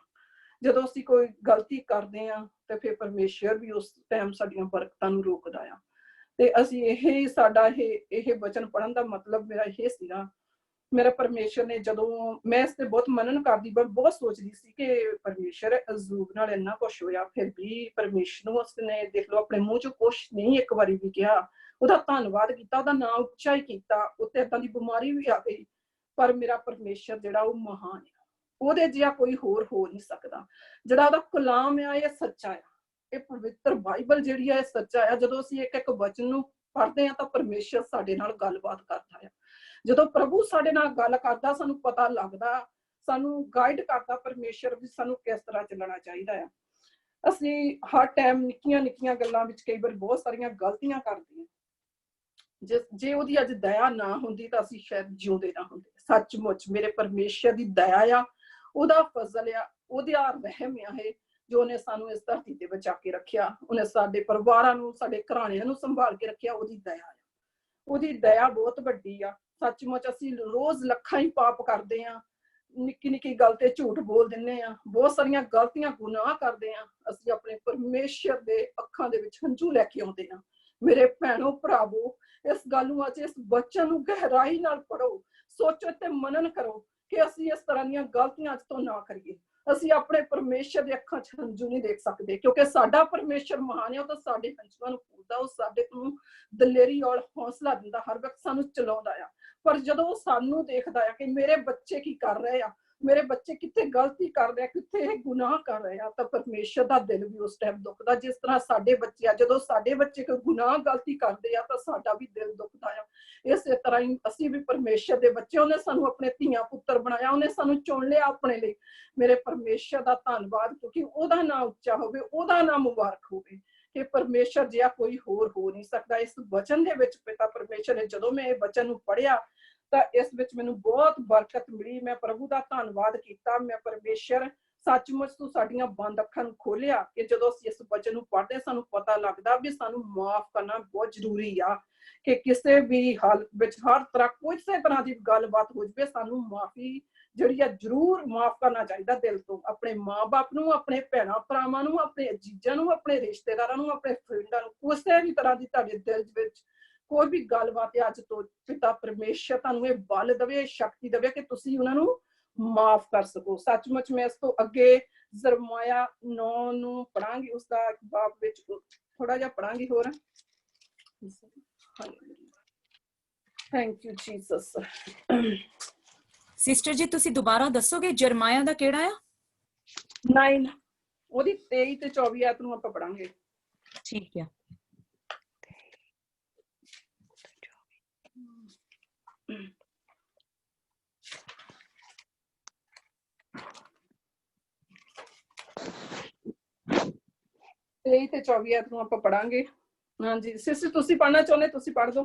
जदों असीं कोई गलती करदे आ ते फिर परमेश्वर भी उस टाइम साडीआं बरकतां नूं रोकदा आ। ते असीं यही साडा ये वचन पढ़न दा मतलब मेरा ये सीगा। मेरा परमेश्वर ने जदों मैं इस ते बहुत मनन करदी, मैं बहुत सोचदी सी कि परमेश्वर अज़ूब नाल इन्ना कुछ होया, फिर भी परमेश्वर नूं उसने देख लो अपने मूंह चों कुछ नहीं एक वारी भी किहा, ਉਹਦਾ ਧੰਨਵਾਦ ਕੀਤਾ, ਉਹਦਾ ਨਾਮ ਉੱਚਾ ਹੀ ਕੀਤਾ, ਉੱਤੇ ਏਦਾਂ ਦੀ ਬਿਮਾਰੀ ਵੀ ਆ ਗਈ, ਪਰ ਮੇਰਾ ਪਰਮੇਸ਼ਰ ਜਿਹੜਾ ਉਹ ਮਹਾਨ ਆ, ਉਹਦੇ ਜਿਹਾ ਕੋਈ ਹੋਰ ਹੋ ਨਹੀਂ ਸਕਦਾ। ਜਿਹੜਾ ਉਹਦਾ ਕਲਾਮ ਆ ਇਹ ਸੱਚਾ ਆ, ਇਹ ਪਵਿੱਤਰ ਬਾਈਬਲ ਜਿਹੜੀ ਆ ਇਹ ਸੱਚਾ ਆ। ਜਦੋਂ ਅਸੀਂ ਇੱਕ ਇੱਕ ਵਚਨ ਨੂੰ ਪੜ੍ਹਦੇ ਆ ਤਾਂ ਪਰਮੇਸ਼ਰ ਸਾਡੇ ਨਾਲ ਗੱਲਬਾਤ ਕਰਦਾ ਆ। ਜਦੋਂ ਪ੍ਰਭੂ ਸਾਡੇ ਨਾਲ ਗੱਲ ਕਰਦਾ ਸਾਨੂੰ ਪਤਾ ਲੱਗਦਾ, ਸਾਨੂੰ ਗਾਈਡ ਕਰਦਾ ਪਰਮੇਸ਼ਰ ਵੀ ਸਾਨੂੰ ਕਿਸ ਤਰ੍ਹਾਂ ਚੱਲਣਾ ਚਾਹੀਦਾ ਆ। ਅਸੀਂ ਹਰ ਟਾਈਮ ਨਿੱਕੀਆਂ ਨਿੱਕੀਆਂ ਗੱਲਾਂ ਵਿੱਚ ਕਈ ਵਾਰ ਬਹੁਤ ਸਾਰੀਆਂ ਗਲਤੀਆਂ ਕਰਦੇ ਹਾਂ। ਜੇ ਉਹਦੀ ਅੱਜ ਦਇਆ ਨਾ ਹੁੰਦੀ ਤਾਂ ਅਸੀਂ ਸ਼ਾਇਦ ਜਿਉਂਦੇ ਨਾ ਹੁੰਦੇ। ਸੱਚਮੁੱਚ ਮੇਰੇ ਪਰਮੇਸ਼ਰ ਦੀ ਦਇਆ ਆ, ਉਹਦਾ ਫਜ਼ਲ ਆ, ਉਹਦਾ ਰਹਿਮ ਆ ਇਹ ਜੋ ਉਹਨੇ ਸਾਨੂੰ ਇਸ ਧਰਤੀ ਤੇ ਬਚਾ ਕੇ ਰੱਖਿਆ। ਉਹਨੇ ਸਾਡੇ ਪਰਿਵਾਰਾਂ ਨੂੰ, ਸਾਡੇ ਘਰਾਣਿਆਂ ਨੂੰ ਸੰਭਾਲ ਕੇ ਰੱਖਿਆ। ਉਹਦੀ ਦਇਆ ਆ, ਉਹਦੀ ਦਇਆ ਬਹੁਤ ਵੱਡੀ ਆ। ਸੱਚਮੁੱਚ ਅਸੀਂ ਰੋਜ਼ ਲੱਖਾਂ ਹੀ ਪਾਪ ਕਰਦੇ ਆ, ਨਿੱਕੀ ਨਿੱਕੀ ਗੱਲ ਤੇ ਝੂਠ ਬੋਲ ਦਿੰਦੇ ਆ, ਬਹੁਤ ਸਾਰੀਆਂ ਗਲਤੀਆਂ ਗੁਨਾਹ ਕਰਦੇ ਆ। ਅਸੀਂ ਆਪਣੇ ਪਰਮੇਸ਼ਰ ਦੇ ਅੱਖਾਂ ਦੇ ਵਿੱਚ ਹੰਝੂ ਲੈ ਕੇ ਆਉਂਦੇ ਆ। ਮੇਰੇ ਭੈਣੋ ਭਰਾਵੋ, ਇਸ ਗੱਲ ਨੂੰ ਅੱਜ ਇਸ ਵਚਨ ਨੂੰ ਗਹਿਰਾਈ ਨਾਲ ਪੜੋ, ਸੋਚੋ ਤੇ ਮਨਨ ਕਰੋ ਕਿ ਅਸੀਂ ਇਸ ਤਰ੍ਹਾਂ ਦੀਆਂ ਗਲਤੀਆਂ ਅੱਜ ਤੋਂ ਨਾ ਕਰੀਏ। ਅਸੀਂ ਆਪਣੇ ਪਰਮੇਸ਼ਰ ਦੇ ਅੱਖਾਂ 'ਚ ਹੰਝੂ ਨਹੀਂ ਦੇਖ ਸਕਦੇ, ਕਿਉਂਕਿ ਸਾਡਾ ਪਰਮੇਸ਼ਰ ਮਹਾਨ ਹੈ। ਉਹ ਤਾਂ ਸਾਡੇ ਹੰਝੂਆਂ ਨੂੰ ਪੂਰਦਾ, ਉਹ ਸਾਡੇ ਨੂੰ ਦਲੇਰੀ ਔਰ ਹੌਸਲਾ ਦਿੰਦਾ, ਹਰ ਵਕਤ ਸਾਨੂੰ ਚਲਾਉਂਦਾ ਆ। ਪਰ ਜਦੋਂ ਉਹ ਸਾਨੂੰ ਦੇਖਦਾ ਆ ਕਿ ਮੇਰੇ ਬੱਚੇ ਕੀ ਕਰ ਰਹੇ ਆ, ਮੇਰੇ ਬੱਚੇ ਕਿੱਥੇ ਗਲਤੀ ਕਰ ਰਹੇ ਆ, ਕਿੱਥੇ ਇਹ ਗੁਨਾਹ ਕਰ ਰਹੇ ਆ, ਤਾਂ ਪਰਮੇਸ਼ਰ ਦਾ ਦਿਲ ਵੀ ਉਸ ਟਾਈਮ ਦੁਖਦਾ। ਜਿਸ ਤਰ੍ਹਾਂ ਸਾਡੇ ਬੱਚੇ ਆ, ਜਦੋਂ ਸਾਡੇ ਬੱਚੇ ਕੋਈ ਗੁਨਾਹ ਗਲਤੀ ਕਰਦੇ ਆ ਤਾਂ ਸਾਡਾ ਵੀ ਦਿਲ ਦੁਖਦਾ ਆ। ਇਸੇ ਤਰ੍ਹਾਂ ਹੀ ਅਸੀਂ ਵੀ ਪਰਮੇਸ਼ਰ ਦੇ ਬੱਚੇ, ਉਹਨੇ ਸਾਨੂੰ ਆਪਣੇ ਧੀਆਂ ਪੁੱਤਰ ਬਣਾਇਆ, ਉਹਨੇ ਸਾਨੂੰ ਚੁਣ ਲਿਆ ਆਪਣੇ ਲਈ। ਮੇਰੇ ਪਰਮੇਸ਼ਰ ਦਾ ਧੰਨਵਾਦ, ਕਿਉਂਕਿ ਉਹਦਾ ਨਾਮ ਉੱਚਾ ਹੋਵੇ, ਉਹਦਾ ਨਾਮ ਮੁਬਾਰਕ ਹੋਵੇ ਕਿ ਪਰਮੇਸ਼ਰ ਜਿਹਾ ਕੋਈ ਹੋਰ ਹੋ ਨਹੀਂ ਸਕਦਾ। ਇਸ ਵਚਨ ਦੇ ਵਿੱਚ ਪਿਤਾ ਪਰਮੇਸ਼ਰ ਨੇ, ਜਦੋਂ ਮੈਂ ਇਹ ਵਚਨ ਨੂੰ ਪੜ੍ਹਿਆ ਤਾਂ ਇਸ ਵਿੱਚ ਮੈਨੂੰ ਬਹੁਤ ਬਰਕਤ ਮਿਲੀ। ਮੈਂ ਪ੍ਰਭੂ ਦਾ ਧੰਨਵਾਦ ਕੀਤਾ। ਮੈਂ ਪਰਮੇਸ਼ਰ सचमुच तू साडियां बंद अखां नूं खोलिया कि जदों असीं इस वचन नूं पढ़दे सानूं पता लगदा भी सानूं माफ करना बहुत जरूरी आ कि किसी भी हालत विच हर तरह किसी तरह की गलबात हो जाए सानूं माफी जिहड़ी आ जरूर माफ करना चाहिए दिल तो अपने माँ बाप नूं अपने भैणां भरावां नूं अपने अजीजां नूं अपने रिश्तेदारां नूं अपने फ्रेंडां नूं किसी भी तरह की तुहाडे दिल विच कोई भी गलबात अज तो पिता परमेश्वर तुहानूं इह बल देवे शक्ति देवे कि तुसीं उन्हां नूं माफ कर सको। सचमुच मैं इस तो अगे जरमाया 9 नूं पढ़ांगी उसका बाब विच थोड़ा जिहा पढ़ांगी होर। Thank you Jesus. सिस्टर जी तुसी दोबारा दसोगे जरमाया दा केड़ा है? 9 ओदी 23 ते 24 आयत नूं आपां पढ़ांगे। ठीक है। ते 24 आयत नूं आपां पढ़ांगे। हाँ जी सिस्टर तुसी पढ़ना चाहुंदे तुसी पढ़ दो।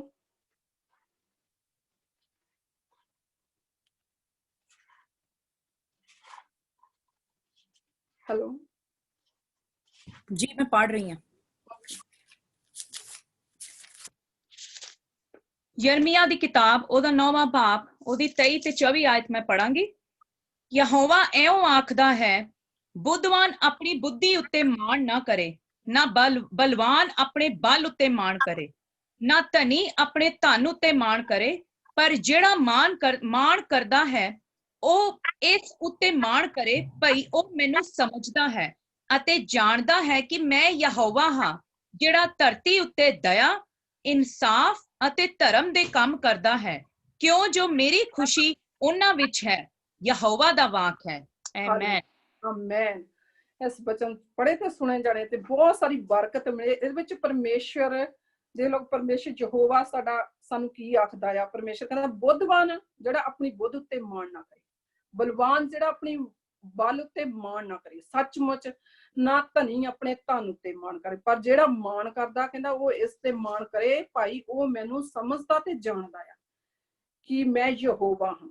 हेलो जी मैं पढ़ रही हूँ। यरमिया दी किताब ओदा 9वां बाब ओदी 23 ते 24 आयत मैं पढ़ांगी। यहोवा एवं आखदा है, बुद्धवान अपनी बुद्धि उत्ते माण ना करे, ना बलवान अपने बल उत्ते माण करे, ना धनी अपने धन उत्ते माण करे, पर जेड़ा माण करदा है ओ इस उत्ते माण करे भई ओ मैनू समझदा है अते जाणदा है कि मैं यहोवा हां जेड़ा धरती उत्ते दया इंसाफ अते धर्म दे काम करदा है, क्यों जो मेरी खुशी उन्हां विच है। यहोवा दा वाक है। आमीन आमीन। इस वचन पढ़े ते सुने जाने ते बहुत सारी बरकत मिले इस विच। परमेश्वर जे लोग परमेश्वर यहोवा साडा सानू की आखदा आ, परमेश्वर कहंदा बुद्धवान जेड़ा अपनी बुद्ध उत्ते माण ना करे, बलवान जेड़ा अपनी बल उत्ते माण ना करे, सचमुच ना धनी अपने धन उत्ते माण करे, पर जेड़ा माण करदा कहंदा वो इस ते माण करे भाई ओ मैनू समझदा ते जाणदा आ कि मैं यहोवा हां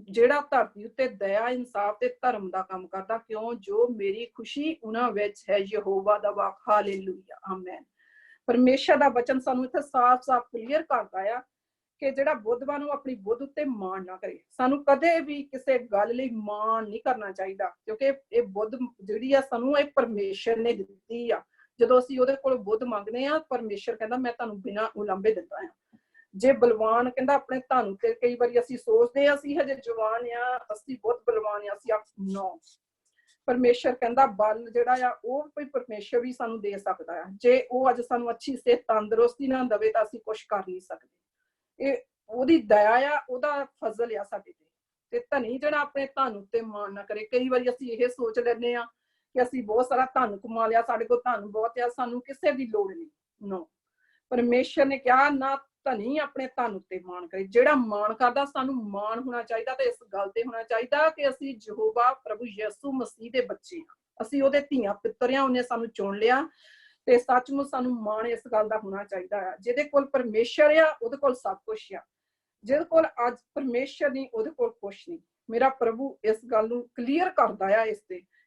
जेड़ा धरती उत्ते दया इंसाफ ते धर्म दा काम करदा, क्यों जो मेरी खुशी उन्हां विच है। यहोवा दा वाक हालेलुया आमीन। परमेश्वर दा वचन सानू इत्थे साफ साफ क्लीयर करदा आ कि जेड़ा बुद्धवान अपनी बुद्ध उत्ते माण ना करे। सानू कदे भी किसी गल लई माण नहीं करना चाहिदा, क्योंकि ये बुद्ध जिहड़ी आ सानू ये परमेश्वर ने दित्ती आ। जदों असीं ओहदे कोल बुद्ध मंगने आ परमेश्वर कहंदा मैं तुहानू बिना उलांभे दित्ता आ। जे बलवान कहंदा अपने धन ते कई बारी असीं सोचदे आ असीं हजे जवान आ असीं बहुत बलवान आ असीं नो परमेश्वर कहंदा बल जेड़ा आ ਉਹ ਕੋਈ परमेश्वर भी सानू दे सकदा है। जे ਉਹ ਅੱਜ ਸਾਨੂੰ अच्छी सेहत तंदुरुस्ती ना देवे ਤਾਂ ਅਸੀਂ ਕੁਝ ਕਰ ਨਹੀਂ ਸਕਦੇ। ਇਹ ਉਹਦੀ ਦਇਆ ਆ ਉਹਦਾ ਫਜ਼ਲ ਆ ਸਾਡੇ ਤੇ ਧਨੀ ਜਿਹੜਾ ਆਪਣੇ ਧਨ ਉੱਤੇ ਮਾਣ ਨਾ ਕਰੇ। ਕਈ ਵਾਰੀ ਅਸੀਂ ਇਹ ਸੋਚ ਲੈਂਦੇ ਆ ਕਿ ਅਸੀਂ ਬਹੁਤ ਸਾਰਾ ਧਨ ਕਮਾ ਲਿਆ ਸਾਡੇ ਕੋਲ ਧਨ ਬਹੁਤ ਆ ਸਾਨੂੰ ਕਿਸੇ ਦੀ ਲੋੜ ਨਹੀਂ। नो परमेश्वर ने कहा ना धनी अपने धन उत्ते मान करे। जेड़ा मान करदा सानू मान होना चाहिए ते इस गल ते होना चाहिए कि असीं यहोवा प्रभु यीशु मसीह दे बच्चे हां, असीं ओहदे धीआं पुत्तर हां, उन्हें सानू चुन लिया ते सचमुच सानू मान इस गल दा होना चाहिए। जिहदे कोल परमेश्वर आ ओहदे कोल सब कुछ आ, जिहदे कोल अज परमेश्वर नहीं ओहदे कोल कुछ नहीं। मेरा प्रभु इस गल नू क्लीयर करदा आ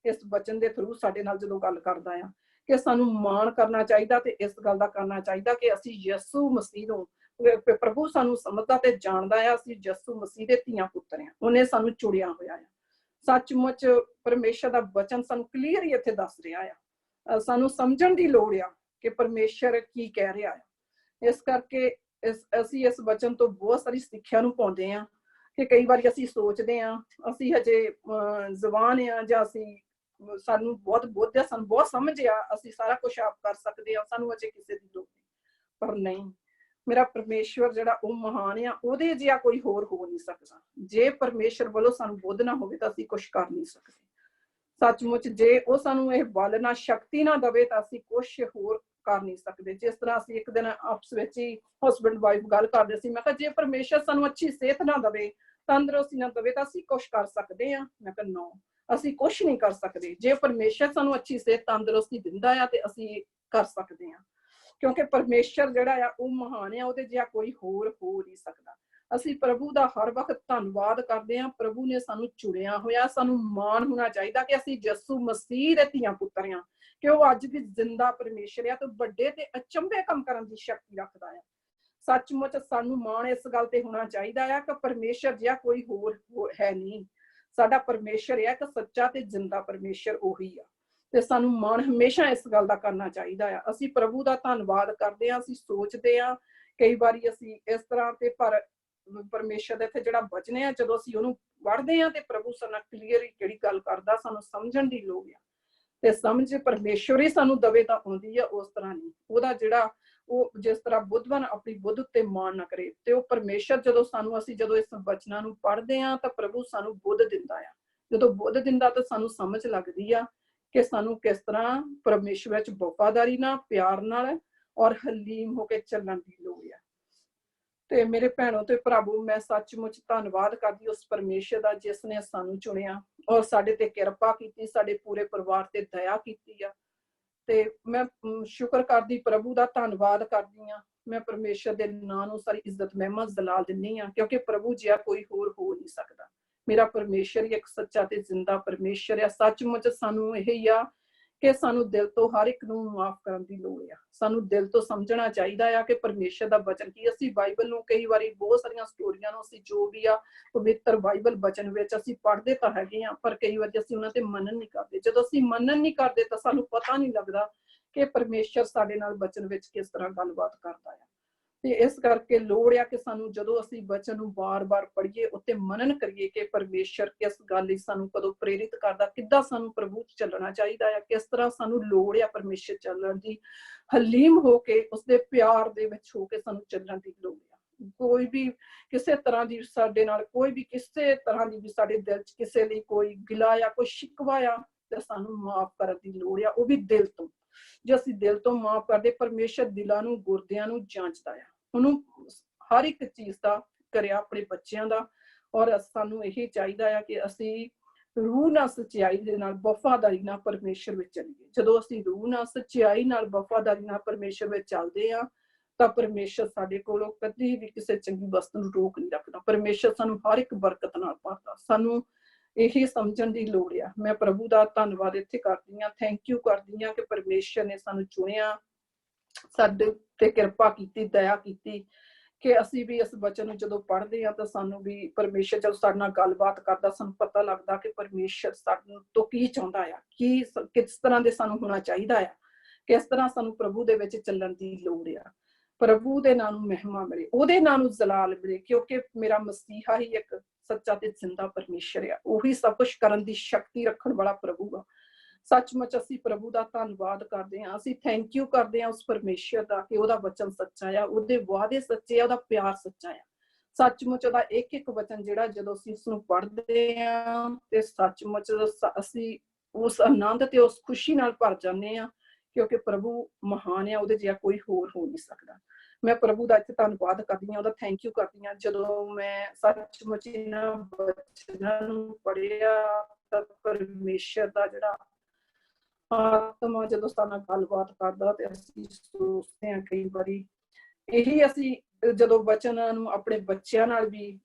इस वचन दे थ्रू साडे नाल जदों गल करदा आ कि सानू मान करना चाहिए ते इस गल दा करना चाहिए कि असीं यीशु मसीह नू प्रभु सानू समझदा ते जानदा है। असीं यीशु मसीह दे धीआं पुत्तर हां, उन्हें सानू चुनिया होया है। सचमुच परमेश्वर दा वचन सानू क्लीयर ही इत्थे दस रिहा आ। सानू समझण दी लोड़ आ कि परमेश्वर की कह रिहा है। इस करके असीं इस वचन तो बहुत सारी सिक्ख्या नू पाउंदे आ कि कई बारी असीं सोचदे आ असीं हजे जवान आ जां असीं सानू बहुत बुद्ध आ सानू बहुत समझ आ असीं सारा कुछ आप कर सकदे आ सानू अजे किसी दी लोड़ नहीं। पर नहीं, मेरा परमेश्वर जिहड़ा ਉਹ महान आ ਉਹਦੇ ਜਿਹਾ कोई होर हो नहीं सकदा। जे परमेश्वर ਵੱਲੋਂ ਸਾਨੂੰ बुद्ध ना होवे ਤਾਂ ਅਸੀਂ कुछ कर नहीं सकदे। सचमुच जे ਉਹ ਸਾਨੂੰ ਇਹ बल ना शक्ति ना देवे ਤਾਂ ਅਸੀਂ कुछ होर कर नहीं सकदे। जिस तरह ਅਸੀਂ एक दिन आपस ਵਿੱਚ ही हस्बैंड वाइफ गल करदे ਸੀ, मैं कहा जे परमेश्वर ਸਾਨੂੰ अच्छी सेहत ना देवे तंदुरुस्ती ना देवे ਤਾਂ ਅਸੀਂ कुछ कर सकदे आ। मैं कहा नो ਅਸੀਂ कुछ नहीं कर सकदे। जे परमेश्वर ਸਾਨੂੰ अच्छी सेहत तंदुरुस्ती दिंदा आ ਤੇ ਅਸੀਂ कर सकदे आ, क्योंकि परमेश्वर जिहड़ा आ ਉਹ महान आ, ਉਹਦੇ जिहा कोई होर हो नहीं सकदा। ਅਸੀਂ ਪ੍ਰਭੂ ਦਾ ਹਰ ਵਕਤ ਧੰਨਵਾਦ ਕਰਦੇ ਹਾਂ। ਪ੍ਰਭੂ ਨੇ ਸਾਨੂੰ ਚੁਣਿਆ ਹੋਇਆ, ਸਾਨੂੰ ਮਾਣ ਹੋਣਾ ਚਾਹੀਦਾ ਕਿ ਅਸੀਂ ਯਿਸੂ ਮਸੀਹ ਦੇ ਧੀਆਂ ਪੁੱਤਰ ਹਾਂ, ਕਿ ਉਹ ਅੱਜ ਵੀ ਜ਼ਿੰਦਾ ਪਰਮੇਸ਼ਰ ਆ ਤੇ ਵੱਡੇ ਤੇ ਅਚੰਭੇ ਕੰਮ ਕਰਨ ਦੀ ਸ਼ਕਤੀ ਰੱਖਦਾ ਆ। ਸੱਚਮੁੱਚ ਸਾਨੂੰ ਮਾਣ ਇਸ ਗੱਲ ਤੇ ਹੋਣਾ ਚਾਹੀਦਾ ਆ ਕਿ ਪਰਮੇਸ਼ਰ ਜਿਹਾ ਕੋਈ ਹੋਰ ਹੈ ਨਹੀਂ। ਸਾਡਾ ਪਰਮੇਸ਼ਰ ਹੈ ਇੱਕ ਸੱਚਾ ਤੇ ਜ਼ਿੰਦਾ ਪਰਮੇਸ਼ਰ ਉਹੀ ਆ, ਤੇ ਸਾਨੂੰ ਮਾਣ ਹਮੇਸ਼ਾ ਇਸ ਗੱਲ ਦਾ ਕਰਨਾ ਚਾਹੀਦਾ ਆ। ਅਸੀਂ ਪ੍ਰਭੂ ਦਾ ਧੰਨਵਾਦ ਕਰਦੇ ਹਾਂ। ਅਸੀਂ ਸੋਚਦੇ ਹਾਂ ਕਈ ਵਾਰੀ ਅਸੀਂ ਇਸ ਤਰ੍ਹਾਂ ਤੇ, ਪਰ ਪਰਮੇਸ਼ਰ ਦਾ ਇੱਥੇ ਜਿਹੜਾ ਵਚਨ ਹੈ, ਜਦੋਂ ਅਸੀਂ ਉਹਨੂੰ ਪੜ੍ਹਦੇ ਹਾਂ ਤੇ ਪ੍ਰਭੂ ਸਾਨੂੰ ਕਲੀਅਰ ਜਿਹੜੀ ਗੱਲ ਕਰਦਾ ਸਾਨੂੰ ਸਮਝਣ ਦੀ ਲੋੜ ਆ। ਤੇ ਸਮਝ ਪਰਮੇਸ਼ਰ ਹੀ ਸਾਨੂੰ ਦਵੇ ਤਾਂ ਆਉਂਦੀ ਆ, ਉਸ ਤਰ੍ਹਾਂ ਨਹੀਂ। ਉਹਦਾ ਜਿਹੜਾ ਉਹ ਜਿਸ ਤਰ੍ਹਾਂ ਬੁੱਧਵਾਨ ਆਪਣੀ ਬੁੱਧ ਉੱਤੇ ਮਾਣ ਨਾ ਕਰੇ, ਤੇ ਉਹ ਪਰਮੇਸ਼ਰ ਜਦੋਂ ਇਸ ਵਚਨਾਂ ਨੂੰ ਪੜ੍ਹਦੇ ਹਾਂ ਤਾਂ ਪ੍ਰਭੂ ਸਾਨੂੰ ਬੁੱਧ ਦਿੰਦਾ ਆ। ਜਦੋਂ ਬੁੱਧ ਦਿੰਦਾ ਤਾਂ ਸਾਨੂੰ ਸਮਝ ਲੱਗਦੀ ਆ ਕਿ ਸਾਨੂੰ ਕਿਸ ਤਰ੍ਹਾਂ ਪਰਮੇਸ਼ਰ ਵਿੱਚ ਵਫਾਦਾਰੀ ਨਾਲ, ਪਿਆਰ ਨਾਲ ਔਰ ਹਲੀਮ ਹੋ ਕੇ ਚੱਲਣ ਦੀ ਲੋੜ ਆ। ਤੇ ਮੇਰੇ ਭੈਣੋ ਤੇ ਭਰਾਵੋ, ਮੈਂ ਸੱਚਮੁੱਚ ਧੰਨਵਾਦ ਕਰਦੀ ਉਸ ਪਰਮੇਸ਼ਰ ਦਾ ਜਿਸ ਨੇ ਸਾਨੂੰ ਚੁਣਿਆ ਔਰ ਸਾਡੇ ਤੇ ਕਿਰਪਾ ਕੀਤੀ, ਸਾਡੇ ਪੂਰੇ ਪਰਿਵਾਰ ਤੇ ਦਇਆ ਕੀਤੀ ਆ। ਤੇ ਮੈਂ ਸ਼ੁਕਰ ਕਰਦੀ, ਪ੍ਰਭੂ ਦਾ ਧੰਨਵਾਦ ਕਰਦੀ ਹਾਂ। ਮੈਂ ਪਰਮੇਸ਼ਰ ਦੇ ਨਾਂ ਨੂੰ ਸਾਰੀ ਇੱਜ਼ਤ ਮਹਿਮਾ ਜਲਾਲ ਦਿੰਦੀ ਹਾਂ, ਕਿਉਂਕਿ ਪ੍ਰਭੂ ਜਿਹਾ ਕੋਈ ਹੋਰ ਹੋ ਨਹੀਂ ਸਕਦਾ। ਮੇਰਾ ਪਰਮੇਸ਼ਰ ਹੀ ਇੱਕ ਸੱਚਾ ਤੇ ਜ਼ਿੰਦਾ ਪਰਮੇਸ਼ਰ ਆ। ਸੱਚਮੁੱਚ ਸਾਨੂੰ ਇਹ ਹੀ ਆ ਕਿ ਸਾਨੂੰ ਦਿਲ ਤੋਂ ਹਰ ਇੱਕ ਨੂੰ ਮਾਫ ਕਰਨ ਦੀ ਲੋੜ ਆ। ਸਾਨੂੰ ਦਿਲ ਤੋਂ ਸਮਝਣਾ ਚਾਹੀਦਾ ਆ ਕਿ ਪਰਮੇਸ਼ਰ ਦਾ ਵਚਨ ਕੀ। ਅਸੀਂ ਬਾਈਬਲ ਨੂੰ ਕਈ ਵਾਰੀ ਬਹੁਤ ਸਾਰੀਆਂ ਸਟੋਰੀਆਂ ਨੂੰ ਅਸੀਂ ਜੋ ਵੀ ਆ ਪਵਿੱਤਰ ਬਾਈਬਲ ਵਚਨ ਵਿੱਚ ਅਸੀਂ ਪੜ੍ਹਦੇ ਤਾਂ ਹੈਗੇ ਆ, ਪਰ ਕਈ ਵਾਰੀ ਅਸੀਂ ਉਹਨਾਂ ਤੇ ਮੰਨਣ ਨਹੀਂ ਕਰਦੇ। ਜਦੋਂ ਅਸੀਂ ਮੰਨਣ ਨਹੀਂ ਕਰਦੇ ਤਾਂ ਸਾਨੂੰ ਪਤਾ ਨਹੀਂ ਲੱਗਦਾ ਕਿ ਪਰਮੇਸ਼ਰ ਸਾਡੇ ਨਾਲ ਵਚਨ ਵਿੱਚ ਕਿਸ ਤਰ੍ਹਾਂ ਗੱਲਬਾਤ ਕਰਦਾ ਆ। ਤੇ ਇਸ ਕਰਕੇ ਲੋੜ ਆ ਕਿ ਸਾਨੂੰ ਜਦੋਂ ਅਸੀਂ ਵਚਨ ਨੂੰ ਵਾਰ-ਵਾਰ ਪੜ੍ਹੀਏ, ਉੱਤੇ ਮਨਨ ਕਰੀਏ ਕਿ ਪਰਮੇਸ਼ਰ ਕਿਸ ਗੱਲ ਲਈ ਸਾਨੂੰ ਕਦੋਂ ਪ੍ਰੇਰਿਤ ਕਰਦਾ, ਕਿੱਦਾਂ ਸਾਨੂੰ ਪ੍ਰਭੂ 'ਚ ਚੱਲਣਾ ਚਾਹੀਦਾ ਆ, ਕਿਸ ਤਰ੍ਹਾਂ ਸਾਨੂੰ ਲੋੜ ਆ ਪਰਮੇਸ਼ਰ ਚੱਲਣ ਦੀ, ਹਲੀਮ ਹੋ ਕੇ ਉਸਦੇ ਪਿਆਰ ਦੇ ਵਿੱਚ ਹੋ ਕੇ ਸਾਨੂੰ ਚੱਲਣ ਦੀ ਲੋੜ ਆ। ਕੋਈ ਵੀ ਕਿਸੇ ਤਰ੍ਹਾਂ ਦੀ ਸਾਡੇ ਨਾਲ ਕੋਈ ਵੀ ਕਿਸੇ ਤਰ੍ਹਾਂ ਦੀ ਵੀ ਸਾਡੇ ਦਿਲ 'ਚ ਕਿਸੇ ਲਈ ਕੋਈ ਗਿਲਾ ਆ, ਕੋਈ ਸ਼ਿਕਵਾ ਆ, ਤੇ ਸਾਨੂੰ ਮਾਫ ਕਰਨ ਦੀ ਲੋੜ ਆ, ਉਹ ਵੀ ਦਿਲ ਤੋਂ। ਜੇ ਅਸੀਂ ਦਿਲ ਤੋਂ ਮਾਫ ਕਰਦੇ, ਪਰਮੇਸ਼ਰ ਦਿਲਾਂ ਨੂੰ, ਗੁਰਦਿਆਂ ਨੂੰ ਜਾਂਚਦਾ ਆ। ਉਹਨੂੰ ਹਰ ਇੱਕ ਚੀਜ਼ ਦਾ ਕਰਿਆ ਆਪਣੇ ਬੱਚਿਆਂ ਦਾ। ਔਰ ਸਾਨੂੰ ਇਹੀ ਚਾਹੀਦਾ ਆ ਕਿ ਅਸੀਂ ਰੂਹ ਨਾਲ, ਸੱਚਾਈ ਦੇ ਨਾਲ, ਵਫਾਦਾਰੀ ਨਾਲ ਪਰਮੇਸ਼ਰ ਵਿੱਚ ਚੱਲੀਏ। ਜਦੋਂ ਅਸੀਂ ਰੂਹ ਨਾਲ, ਸੱਚਾਈ ਨਾਲ, ਵਫਾਦਾਰੀ ਨਾਲ ਪਰਮੇਸ਼ਰ ਵਿੱਚ ਚੱਲਦੇ ਹਾਂ ਤਾਂ ਪਰਮੇਸ਼ਰ ਸਾਡੇ ਕੋਲੋਂ ਕਦੀ ਵੀ ਕਿਸੇ ਚੰਗੀ ਵਸਤੂ ਨੂੰ ਰੋਕ ਨਹੀਂ ਰੱਖਦਾ। ਪਰਮੇਸ਼ਰ ਸਾਨੂੰ ਹਰ ਇੱਕ ਬਰਕਤ ਨਾਲ ਭਰਦਾ। ਸਾਨੂੰ ਇਹੀ ਸਮਝਣ ਦੀ ਲੋੜ ਆ। ਮੈਂ ਪ੍ਰਭੂ ਦਾ ਧੰਨਵਾਦ ਇੱਥੇ ਕਰਦੀ ਹਾਂ, ਥੈਂਕ ਯੂ ਕਰਦੀ ਹਾਂ ਕਿ ਪਰਮੇਸ਼ਰ ਨੇ ਸਾਨੂੰ ਚੁਣਿਆ, ਸਾਡੇ ਤੇ ਕਿਰਪਾ ਕੀਤੀ, ਦਇਆ ਕੀਤੀ ਕਿ ਅਸੀਂ ਵੀ ਇਸ ਵਚਨ ਨੂੰ ਜਦੋਂ ਪੜ੍ਹਦੇ ਹਾਂ ਤਾਂ ਸਾਨੂੰ ਵੀ ਪਰਮੇਸ਼ਰ ਜਦੋਂ ਸਾਡੇ ਨਾਲ ਗੱਲਬਾਤ ਕਰਦਾ, ਸਾਨੂੰ ਪਤਾ ਲੱਗਦਾ ਕਿ ਪਰਮੇਸ਼ਰ ਸਾਡੇ ਤੋਂ ਕੀ ਚਾਹੁੰਦਾ ਆ, ਕਿਸ ਤਰ੍ਹਾਂ ਦੇ ਸਾਨੂੰ ਹੋਣਾ ਚਾਹੀਦਾ ਆ, ਕਿਸ ਤਰ੍ਹਾਂ ਸਾਨੂੰ ਪ੍ਰਭੂ ਦੇ ਵਿੱਚ ਚੱਲਣ ਦੀ ਲੋੜ ਆ। ਪ੍ਰਭੂ ਦੇ ਨਾਂ ਨੂੰ ਮਹਿਮਾ ਮਿਲੇ, ਉਹਦੇ ਨਾਂ ਨੂੰ ਜਲਾਲ ਮਿਲੇ, ਕਿਉਂਕਿ ਮੇਰਾ ਮਸੀਹਾ ਹੀ ਇੱਕ ਸੱਚਾ ਤੇ ਜ਼ਿੰਦਾ ਪਰਮੇਸ਼ਰ ਆ। ਉਹੀ ਸਭ ਕੁਛ ਕਰਨ ਦੀ ਸ਼ਕਤੀ ਰੱਖਣ ਵਾਲਾ ਪ੍ਰਭੂ ਆ। ਸੱਚਮੁੱਚ ਅਸੀਂ ਪ੍ਰਭੂ ਦਾ ਧੰਨਵਾਦ ਕਰਦੇ ਹਾਂ। ਅਸੀਂ ਥੈਂਕ ਯੂ ਕਰਦੇ ਹਾਂ ਉਸ ਪਰਮੇਸ਼ਰ ਦਾ ਕਿ ਉਹਦਾ ਵਚਨ ਸੱਚਾ ਆ, ਉਹਦੇ ਵਾਅਦੇ ਸੱਚੇ ਆ, ਉਹਦਾ ਪਿਆਰ ਸੱਚਾ ਆ। ਸੱਚਮੁੱਚ ਉਹਦਾ ਇੱਕ ਇੱਕ ਵਚਨ ਜਿਹੜਾ ਜਦੋਂ ਅਸੀਂ ਉਸਨੂੰ ਪੜ੍ਹਦੇ ਹਾਂ ਤੇ ਸੱਚਮੁੱਚ ਅਸੀਂ ਉਸ ਆਨੰਦ ਤੇ ਉਸ ਖੁਸ਼ੀ ਨਾਲ ਭਰ ਜਾਂਦੇ ਹਾਂ, ਕਿਉਂਕਿ ਪ੍ਰਭੂ ਮਹਾਨ ਆ, ਉਹਦੇ ਜਿਹਾ ਕੋਈ ਹੋਰ ਹੋ ਨਹੀਂ ਸਕਦਾ। ਮੈਂ ਪ੍ਰਭੂ ਦਾ ਇੱਥੇ ਧੰਨਵਾਦ ਕਰਦੀ ਹਾਂ, ਉਹਦਾ ਥੈਂਕ ਯੂ ਕਰਦੀ ਹਾਂ। ਜਦੋਂ ਮੈਂ ਸੱਚਮੁੱਚ ਇਹਨਾਂ ਵਚਨਾਂ ਨੂੰ ਪੜ੍ਹਿਆ ਤਾਂ ਪਰਮੇਸ਼ਰ ਦਾ ਜਿਹੜਾ ਆਤਮਾ ਜਦੋਂ ਸਾਡੇ ਨਾਲ ਗੱਲਬਾਤ ਕਰਦਾ ਤੇ ਅਸੀਂ ਸੋਚਦੇ ਹਾਂ ਕਈ ਵਾਰੀ ਇਹੀ, ਅਸੀਂ ਜਦੋਂ ਵਚਨਾਂ ਨੂੰ ਆਪਣੇ ਬੱਚਿਆਂ ਨਾਲ ਵੀ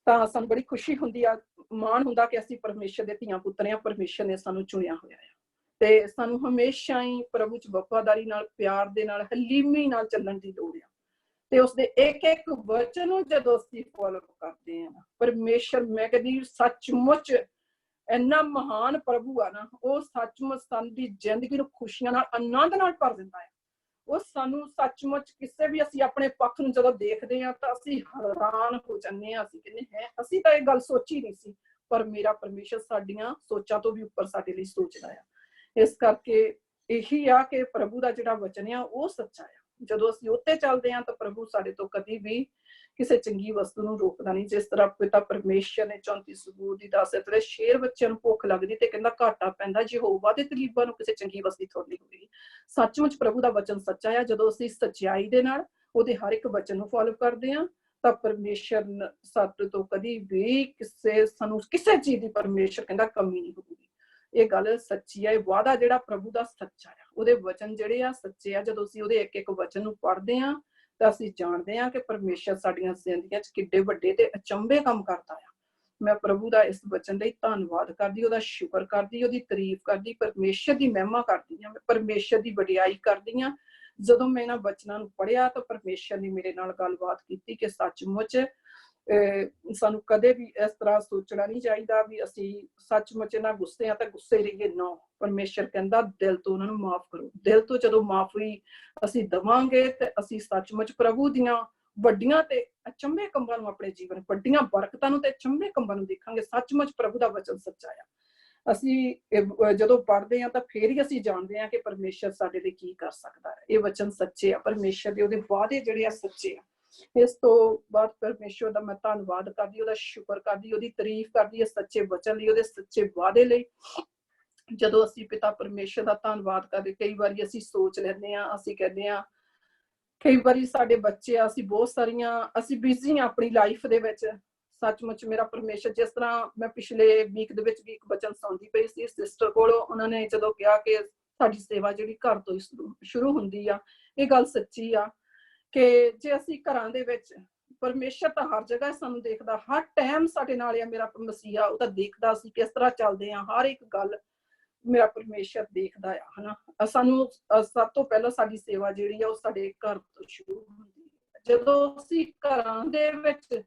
ਤਾਂ ਸਾਨੂੰ ਬੜੀ ਖੁਸ਼ੀ ਹੁੰਦੀ ਆ, ਮਾਣ ਹੁੰਦਾ ਕਿ ਅਸੀਂ ਪਰਮੇਸ਼ਰ ਦੇ ਧੀਆਂ ਪੁੱਤਰ ਹਾਂ, ਪਰਮੇਸ਼ਰ ਨੇ ਸਾਨੂੰ ਚੁਣਿਆ ਹੋਇਆ ਆ। ਤੇ ਸਾਨੂੰ ਹਮੇਸ਼ਾ ਹੀ ਪ੍ਰਭੂ 'ਚ ਵਫਾਦਾਰੀ ਨਾਲ, ਪਿਆਰ ਦੇ ਨਾਲ, ਹਲੀਮੀ ਨਾਲ ਚੱਲਣ ਦੀ ਲੋੜ ਆ। ਤੇ ਉਸਦੇ ਇੱਕ ਇੱਕ ਵਚਨ ਨੂੰ ਜਦੋਂ ਅਸੀਂ ਫੋਲੋ ਕਰਦੇ ਹਾਂ, ਪਰਮੇਸ਼ਰ ਮੈਂ ਕਹਿੰਦੀ ਸੱਚਮੁੱਚ ਇੰਨਾ ਮਹਾਨ ਪ੍ਰਭੂ ਆ ਨਾ, ਉਹ ਸੱਚਮੁੱਚ ਸਾਡੀ ਜ਼ਿੰਦਗੀ ਨੂੰ ਖੁਸ਼ੀਆਂ ਨਾਲ, ਆਨੰਦ ਨਾਲ ਭਰ ਦਿੰਦਾ ਹੈ। ਉਹ ਸਾਨੂੰ ਸੱਚਮੁੱਚ ਕਿਸੇ ਵੀ ਅਸੀਂ ਆਪਣੇ ਪੱਖ ਨੂੰ ਜਦੋਂ ਦੇਖਦੇ ਹਾਂ ਤਾਂ ਅਸੀਂ ਹੈਰਾਨ ਹੋ ਜਾਂਦੇ ਹਾਂ। ਅਸੀਂ ਕਹਿੰਦੇ ਹੈ ਅਸੀਂ ਤਾਂ ਇਹ ਗੱਲ ਸੋਚੀ ਨਹੀਂ ਸੀ, ਪਰ ਮੇਰਾ ਪਰਮੇਸ਼ਰ ਸਾਡੀਆਂ ਸੋਚਾਂ ਤੋਂ ਵੀ ਉੱਪਰ ਸਾਡੇ ਲਈ ਸੋਚਦਾ ਆ। ਇਸ ਕਰਕੇ ਇਹੀ ਆ ਕਿ ਪ੍ਰਭੂ ਦਾ ਜਿਹੜਾ ਵਚਨ ਆ ਉਹ ਸੱਚਾ ਆ। ਜਦੋਂ ਅਸੀਂ ਉੱਤੇ ਚੱਲਦੇ ਹਾਂ ਤਾਂ ਪ੍ਰਭੂ ਸਾਡੇ ਤੋਂ ਕਦੀ ਵੀ ਕਿਸੇ ਚੰਗੀ ਵਸਤੂ ਨੂੰ ਰੋਕਦਾ ਨਹੀਂ। ਜਿਸ ਤਰ੍ਹਾਂ ਪਿਤਾ ਪਰਮੇਸ਼ਰ ਨੇ 34 ਸਬੂਤ ਦੀ ਦੱਸਿਆ ਤੇ ਸ਼ੇਰ ਬੱਚਿਆਂ ਨੂੰ ਭੁੱਖ ਲੱਗਦੀ ਤੇ ਕਹਿੰਦਾ ਘਾਟਾ ਪੈਂਦਾ, ਯਹੋਵਾ ਦੇ ਤਲੀਬਾਂ ਨੂੰ ਕਿਸੇ ਚੰਗੀ ਵਸਤੂ ਥੋੜੀ ਹੋਵੇਗੀ। ਸੱਚਮੁੱਚ ਪ੍ਰਭੂ ਦਾ ਵਚਨ ਸੱਚਾ ਆ। ਜਦੋਂ ਅਸੀਂ ਸੱਚਾਈ ਦੇ ਨਾਲ ਉਹਦੇ ਹਰ ਇੱਕ ਵਚਨ ਨੂੰ ਫੋਲੋ ਕਰਦੇ ਹਾਂ ਤਾਂ ਪਰਮੇਸ਼ਰ ਸਾਡੇ ਤੋਂ ਕਦੀ ਵੀ ਸਾਨੂੰ ਕਿਸੇ ਚੀਜ਼ ਦੀ ਪਰਮੇਸ਼ਰ ਕਹਿੰਦਾ ਕਮੀ ਨਹੀਂ ਹੋਊਗੀ। ਇਹ ਗੱਲ ਸੱਚੀ ਆ। ਇਹ ਵਾਅਦਾ ਜਿਹੜਾ ਪ੍ਰਭੂ ਦਾ ਸੱਚਾ ਆ, ਉਹਦੇ ਵਚਨ ਜਿਹੜੇ ਆ ਸੱਚੇ ਆ। ਜਦੋਂ ਅਸੀਂ ਉਹਦੇ ਇੱਕ ਇੱਕ ਵਚਨ ਨੂੰ ਪੜ੍ਹਦੇ ਹਾਂ ਤਾਂ ਅਸੀਂ ਜਾਣਦੇ ਹਾਂ ਕਿ ਪਰਮੇਸ਼ਰ ਸਾਡੀਆਂ ਜ਼ਿੰਦਗੀਆਂ 'ਚ ਕਿੱਡੇ ਵੱਡੇ ਤੇ ਅਚੰਭੇ ਕੰਮ ਕਰਦਾ ਆ। ਮੈਂ ਪ੍ਰਭੂ ਦਾ ਇਸ ਵਚਨ ਲਈ ਧੰਨਵਾਦ ਕਰਦੀ, ਉਹਦਾ ਸ਼ੁਕਰ ਕਰਦੀ, ਉਹਦੀ ਤਾਰੀਫ ਕਰਦੀ, ਪਰਮੇਸ਼ਰ ਦੀ ਮਹਿਮਾ ਕਰਦੀ ਹਾਂ, ਮੈਂ ਪਰਮੇਸ਼ਰ ਦੀ ਵਡਿਆਈ ਕਰਦੀ ਹਾਂ। ਜਦੋਂ ਮੈਂ ਇਹਨਾਂ ਵਚਨਾਂ ਨੂੰ ਪੜ੍ਹਿਆ ਤਾਂ ਪਰਮੇਸ਼ਰ ਨੇ ਮੇਰੇ ਨਾਲ ਗੱਲਬਾਤ ਕੀਤੀ ਕਿ ਸੱਚਮੁੱਚ ਸਾਨੂੰ ਕਦੇ ਵੀ ਇਸ ਤਰ੍ਹਾਂ ਸੋਚਣਾ ਨਹੀਂ ਚਾਹੀਦਾ ਵੀ ਅਸੀਂ ਸੱਚਮੁੱਚ ਇਹਨਾਂ ਗੁੱਸੇ ਆ ਤਾਂ ਗੁੱਸੇ ਰਹੀਏ। ਨਾ, ਪਰਮੇਸ਼ਰ ਕਹਿੰਦਾ ਦਿਲ ਤੋਂ ਉਹਨਾਂ ਨੂੰ ਮਾਫ ਕਰੋ। ਦਿਲ ਤੋਂ ਜਦੋਂ ਮਾਫੀ ਅਸੀਂ ਦੇਵਾਂਗੇ ਤੇ ਅਸੀਂ ਸੱਚਮੁੱਚ ਪ੍ਰਭੂ ਦੀਆਂ ਵੱਡੀਆਂ ਤੇ ਅਚੰਭੇ ਕੰਮਾਂ ਨੂੰ, ਆਪਣੇ ਜੀਵਨ ਵੱਡੀਆਂ ਬਰਕਤਾਂ ਨੂੰ ਤੇ ਅਚੰਭੇ ਕੰਮਾਂ ਨੂੰ ਦੇਖਾਂਗੇ। ਸੱਚਮੁੱਚ ਪ੍ਰਭੂ ਦਾ ਵਚਨ ਸੱਚਾ ਆ। ਅਸੀਂ ਜਦੋਂ ਪੜ੍ਹਦੇ ਹਾਂ ਤਾਂ ਫੇਰ ਹੀ ਅਸੀਂ ਜਾਣਦੇ ਹਾਂ ਕਿ ਪਰਮੇਸ਼ਰ ਸਾਡੇ ਲਈ ਕੀ ਕਰ ਸਕਦਾ ਹੈ। ਇਹ ਵਚਨ ਸੱਚੇ ਆ, ਪਰਮੇਸ਼ਰ ਦੇ ਉਹਦੇ ਵਾਅਦੇ ਜਿਹੜੇ ਆ ਸੱਚੇ ਆ। ਇਸ ਤੋਂ ਬਾਅਦ ਪਰਮੇਸ਼ਰ ਦਾ ਮੈਂ ਧੰਨਵਾਦ ਕਰਦੀ, ਉਹਦਾ ਸ਼ੁਕਰ ਕਰਦੀ, ਉਹਦੀ ਤਾਰੀਫ ਕਰਦੀ ਹੈ ਸੱਚੇ ਵਚਨ ਲਈ, ਉਹਦੇ ਸੱਚੇ ਵਾਅਦੇ ਲਈ। ਜਦੋਂ ਅਸੀਂ ਪਿਤਾ ਪਰਮੇਸ਼ਰ ਦਾ ਧੰਨਵਾਦ ਕਰਦੇ, ਕਈ ਵਾਰੀ ਅਸੀਂ ਸੋਚ ਲੈਂਦੇ ਹਾਂ, ਅਸੀਂ ਕਹਿੰਦੇ ਹਾਂ ਕਈ ਵਾਰੀ ਸਾਡੇ ਬੱਚੇ ਆ, ਅਸੀਂ ਬਹੁਤ ਸਾਰੀਆਂ ਅਸੀਂ ਬਿਜ਼ੀ ਹਾਂ ਆਪਣੀ ਲਾਈਫ ਦੇ ਵਿੱਚ। ਸੱਚਮੁੱਚ ਮੇਰਾ ਪਰਮੇਸ਼ਰ, ਜਿਸ ਤਰ੍ਹਾਂ ਮੈਂ ਪਿਛਲੇ ਵੀਕ ਦੇ ਵਿੱਚ ਵੀ ਇੱਕ ਵਚਨ ਸੁਣਦੀ ਪਈ ਸੀ ਸਿਸਟਰ ਕੋਲੋਂ, ਉਹਨਾਂ ਨੇ ਜਦੋਂ ਕਿਹਾ ਕਿ ਸਾਡੀ ਸੇਵਾ ਜਿਹੜੀ ਘਰ ਤੋਂ ਹੀ ਸ਼ੁਰੂ ਹੁੰਦੀ ਆ। ਇਹ ਗੱਲ ਸੱਚੀ ਆ ਕਿ ਜੇ ਅਸੀਂ ਘਰਾਂ ਦੇ ਵਿੱਚ, ਪਰਮੇਸ਼ਰ ਤਾਂ ਹਰ ਜਗ੍ਹਾ ਸਾਨੂੰ ਦੇਖਦਾ, ਹਰ ਟਾਈਮ ਸਾਡੇ ਨਾਲ ਆ। ਮੇਰਾ ਮਸੀਹਾ ਉਹ ਤਾਂ ਦੇਖਦਾ ਅਸੀਂ ਕਿਸ ਤਰ੍ਹਾਂ ਚੱਲਦੇ ਹਾਂ, ਹਰ ਇੱਕ ਗੱਲ ਮੇਰਾ ਪਰਮੇਸ਼ਰ ਦੇਖਦਾ ਆ, ਹਨਾ। ਸਾਨੂੰ ਸਭ ਤੋਂ ਪਹਿਲਾਂ ਸਾਡੀ ਸੇਵਾ ਜਿਹੜੀ ਆ ਉਹ ਸਾਡੇ ਘਰ ਤੋਂ ਸ਼ੁਰੂ ਹੁੰਦੀ ਹੈ। ਜਦੋਂ ਅਸੀਂ ਘਰਾਂ ਦੇ ਵਿੱਚ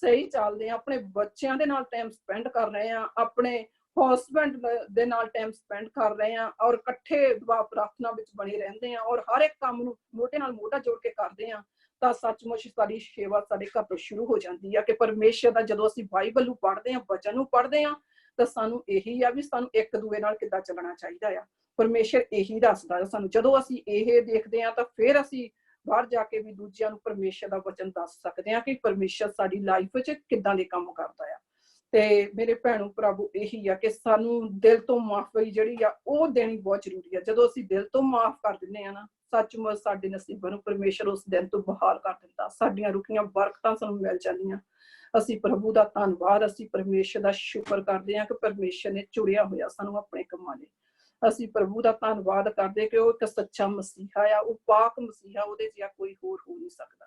ਸਹੀ ਚੱਲਦੇ ਹਾਂ, ਆਪਣੇ ਬੱਚਿਆਂ ਦੇ ਨਾਲ ਟਾਈਮ ਸਪੈਂਡ ਕਰ ਰਹੇ ਹਾਂ, ਆਪਣੇ ਹਸਬੈਂਡ ਦੇ ਨਾਲ ਟਾਈਮ ਸਪੈਂਡ ਕਰ ਰਹੇ ਹਾਂ, ਔਰ ਇਕੱਠੇ ਦੁਆ ਪ੍ਰਾਰਥਨਾ ਵਿੱਚ ਬਣੇ ਰਹਿੰਦੇ ਹਾਂ, ਔਰ ਹਰ ਇੱਕ ਕੰਮ ਨੂੰ ਮੋਢੇ ਨਾਲ ਮੋਢਾ ਜੋੜ ਕੇ ਕਰਦੇ ਹਾਂ, ਤਾਂ ਸੱਚਮੁੱਚ ਸਾਡੀ ਸੇਵਾ ਸਾਡੇ ਘਰ ਤੋਂ ਸ਼ੁਰੂ ਹੋ ਜਾਂਦੀ ਆ। ਕਿ ਪਰਮੇਸ਼ਰ ਦਾ ਜਦੋਂ ਅਸੀਂ ਬਾਈਬਲ ਨੂੰ ਪੜ੍ਹਦੇ ਹਾਂ, ਵਚਨ ਨੂੰ ਪੜ੍ਹਦੇ ਹਾਂ, ਤਾਂ ਸਾਨੂੰ ਇਹੀ ਆ ਵੀ ਸਾਨੂੰ ਇੱਕ ਦੂਏ ਨਾਲ ਕਿੱਦਾਂ ਚੱਲਣਾ ਚਾਹੀਦਾ ਆ। ਪਰਮੇਸ਼ਰ ਇਹੀ ਦੱਸਦਾ ਸਾਨੂੰ। ਜਦੋਂ ਅਸੀਂ ਇਹ ਦੇਖਦੇ ਹਾਂ ਤਾਂ ਫਿਰ ਅਸੀਂ ਬਾਹਰ ਜਾ ਕੇ ਵੀ ਦੂਜਿਆਂ ਨੂੰ ਪਰਮੇਸ਼ਰ ਦਾ ਵਚਨ ਦੱਸ ਸਕਦੇ ਹਾਂ ਕਿ ਪਰਮੇਸ਼ਰ ਸਾਡੀ ਲਾਈਫ ਵਿੱਚ ਕਿੱਦਾਂ ਦੇ ਕੰਮ ਕਰਦਾ ਆ। ਤੇ ਮੇਰੇ ਭੈਣੋ ਪ੍ਰਭੂ ਇਹੀ ਆ ਕਿ ਸਾਨੂੰ ਦਿਲ ਤੋਂ ਮਾਫੀ ਜਿਹੜੀ ਆ ਉਹ ਦੇਣੀ ਬਹੁਤ ਜ਼ਰੂਰੀ ਆ। ਜਦੋਂ ਅਸੀਂ ਦਿਲ ਤੋਂ ਮਾਫ ਕਰ ਦਿੰਦੇ ਆ ਨਾ, ਸੱਚਮੁੱਚ ਸਾਡੇ ਨਸੀਬਾਂ ਨੂੰ ਪਰਮੇਸ਼ਰ ਉਸ ਦਿਨ ਤੋਂ ਬਹਾਲ ਕਰ ਦਿੰਦਾ। ਸਾਡੀਆਂ ਰੁਕੀਆਂ ਬਰਕਤਾਂ ਸਾਨੂੰ ਮਿਲ ਜਾਂਦੀਆਂ। ਅਸੀਂ ਪ੍ਰਭੂ ਦਾ ਧੰਨਵਾਦ, ਅਸੀਂ ਪਰਮੇਸ਼ਰ ਦਾ ਸ਼ੁਕਰ ਕਰਦੇ ਹਾਂ ਕਿ ਪਰਮੇਸ਼ਰ ਨੇ ਚੁਣਿਆ ਹੋਇਆ ਸਾਨੂੰ ਆਪਣੇ ਕੰਮਾਂ ਲਈ। ਅਸੀਂ ਪ੍ਰਭੂ ਦਾ ਧੰਨਵਾਦ ਕਰਦੇ ਕਿ ਉਹ ਇੱਕ ਸੱਚਾ ਮਸੀਹਾ ਆ, ਉਹ ਪਾਕ ਮਸੀਹਾ, ਉਹਦੇ ਜਿਹਾ ਕੋਈ ਹੋਰ ਹੋ ਨਹੀਂ ਸਕਦਾ।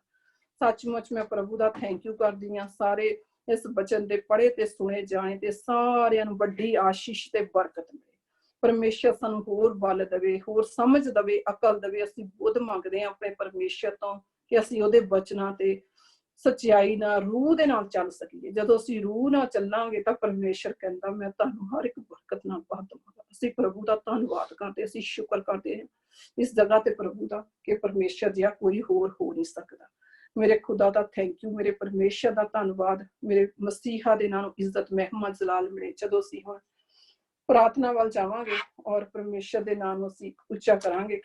ਸੱਚਮੁੱਚ ਮੈਂ ਪ੍ਰਭੂ ਦਾ ਥੈਂਕ ਯੂ ਕਰਦੀ ਹਾਂ। ਸਾਰੇ ਇਸ ਬਚਨ ਦੇ ਪੜ੍ਹੇ ਤੇ ਸੁਣੇ ਜਾਏ ਤੇ ਸਾਰਿਆਂ ਨੂੰ ਵੱਡੀ ਆਸ਼ੀਸ਼ ਤੇ ਬਰਕਤ ਮਿਲੇ। ਪਰਮੇਸ਼ਰ ਸਾਨੂੰ ਹੋਰ ਬਲ ਦੇਵੇ, ਹੋਰ ਸਮਝ ਦੇਵੇ, ਅਕਲ ਦੇਵੇ। ਅਸੀਂ ਬੁੱਧ ਮੰਗਦੇ ਹਾਂ ਆਪਣੇ ਪਰਮੇਸ਼ਰ ਤੋਂ ਕਿ ਅਸੀਂ ਉਹਦੇ ਬਚਨਾਂ ਤੇ ਸੱਚਾਈ ਨਾਲ, ਰੂਹ ਦੇ ਨਾਲ ਚੱਲ ਸਕੀਏ। ਜਦੋਂ ਅਸੀਂ ਰੂਹ ਨਾਲ ਚੱਲਾਂਗੇ ਤਾਂ ਪਰਮੇਸ਼ਰ ਕਹਿੰਦਾ ਮੈਂ ਤੁਹਾਨੂੰ ਹਰ ਇੱਕ ਬਰਕਤ ਨਾਲ ਭਰ ਦਵਾਂਗਾ। ਅਸੀਂ ਪ੍ਰਭੂ ਦਾ ਧੰਨਵਾਦ ਕਰਦੇ, ਅਸੀਂ ਸ਼ੁਕਰ ਕਰਦੇ ਹਾਂ ਇਸ ਜਗ੍ਹਾ ਤੇ ਪ੍ਰਭੂ ਦਾ ਕਿ ਪਰਮੇਸ਼ਰ ਜਿਹਾ ਕੋਈ ਹੋਰ ਹੋ ਨਹੀਂ ਸਕਦਾ। ਮੇਰੇ ਖੁਦਾ ਦਾ ਥੈਂਕ ਯੂ, ਮੇਰੇ ਪਰਮੇਸ਼ਰ ਦਾ ਧੰਨਵਾਦ। ਮੇਰੇ ਮਸੀਹਾ ਦੇ ਨਾਲੋਂ ਇੱਜ਼ਤ, ਮਹਿਮਾ, ਜਲਾਲ ਮਿਲੇ। ਜਦੋਂ ਅਸੀਂ ਹੁਣ ਪ੍ਰਾਰਥਨਾ ਵੱਲ ਜਾਵਾਂਗੇ ਔਰ ਪਰਮੇਸ਼ਰ ਦੇ ਨਾਮ ਨੂੰ ਅਸੀਂ ਉੱਚਾ ਕਰਾਂਗੇ।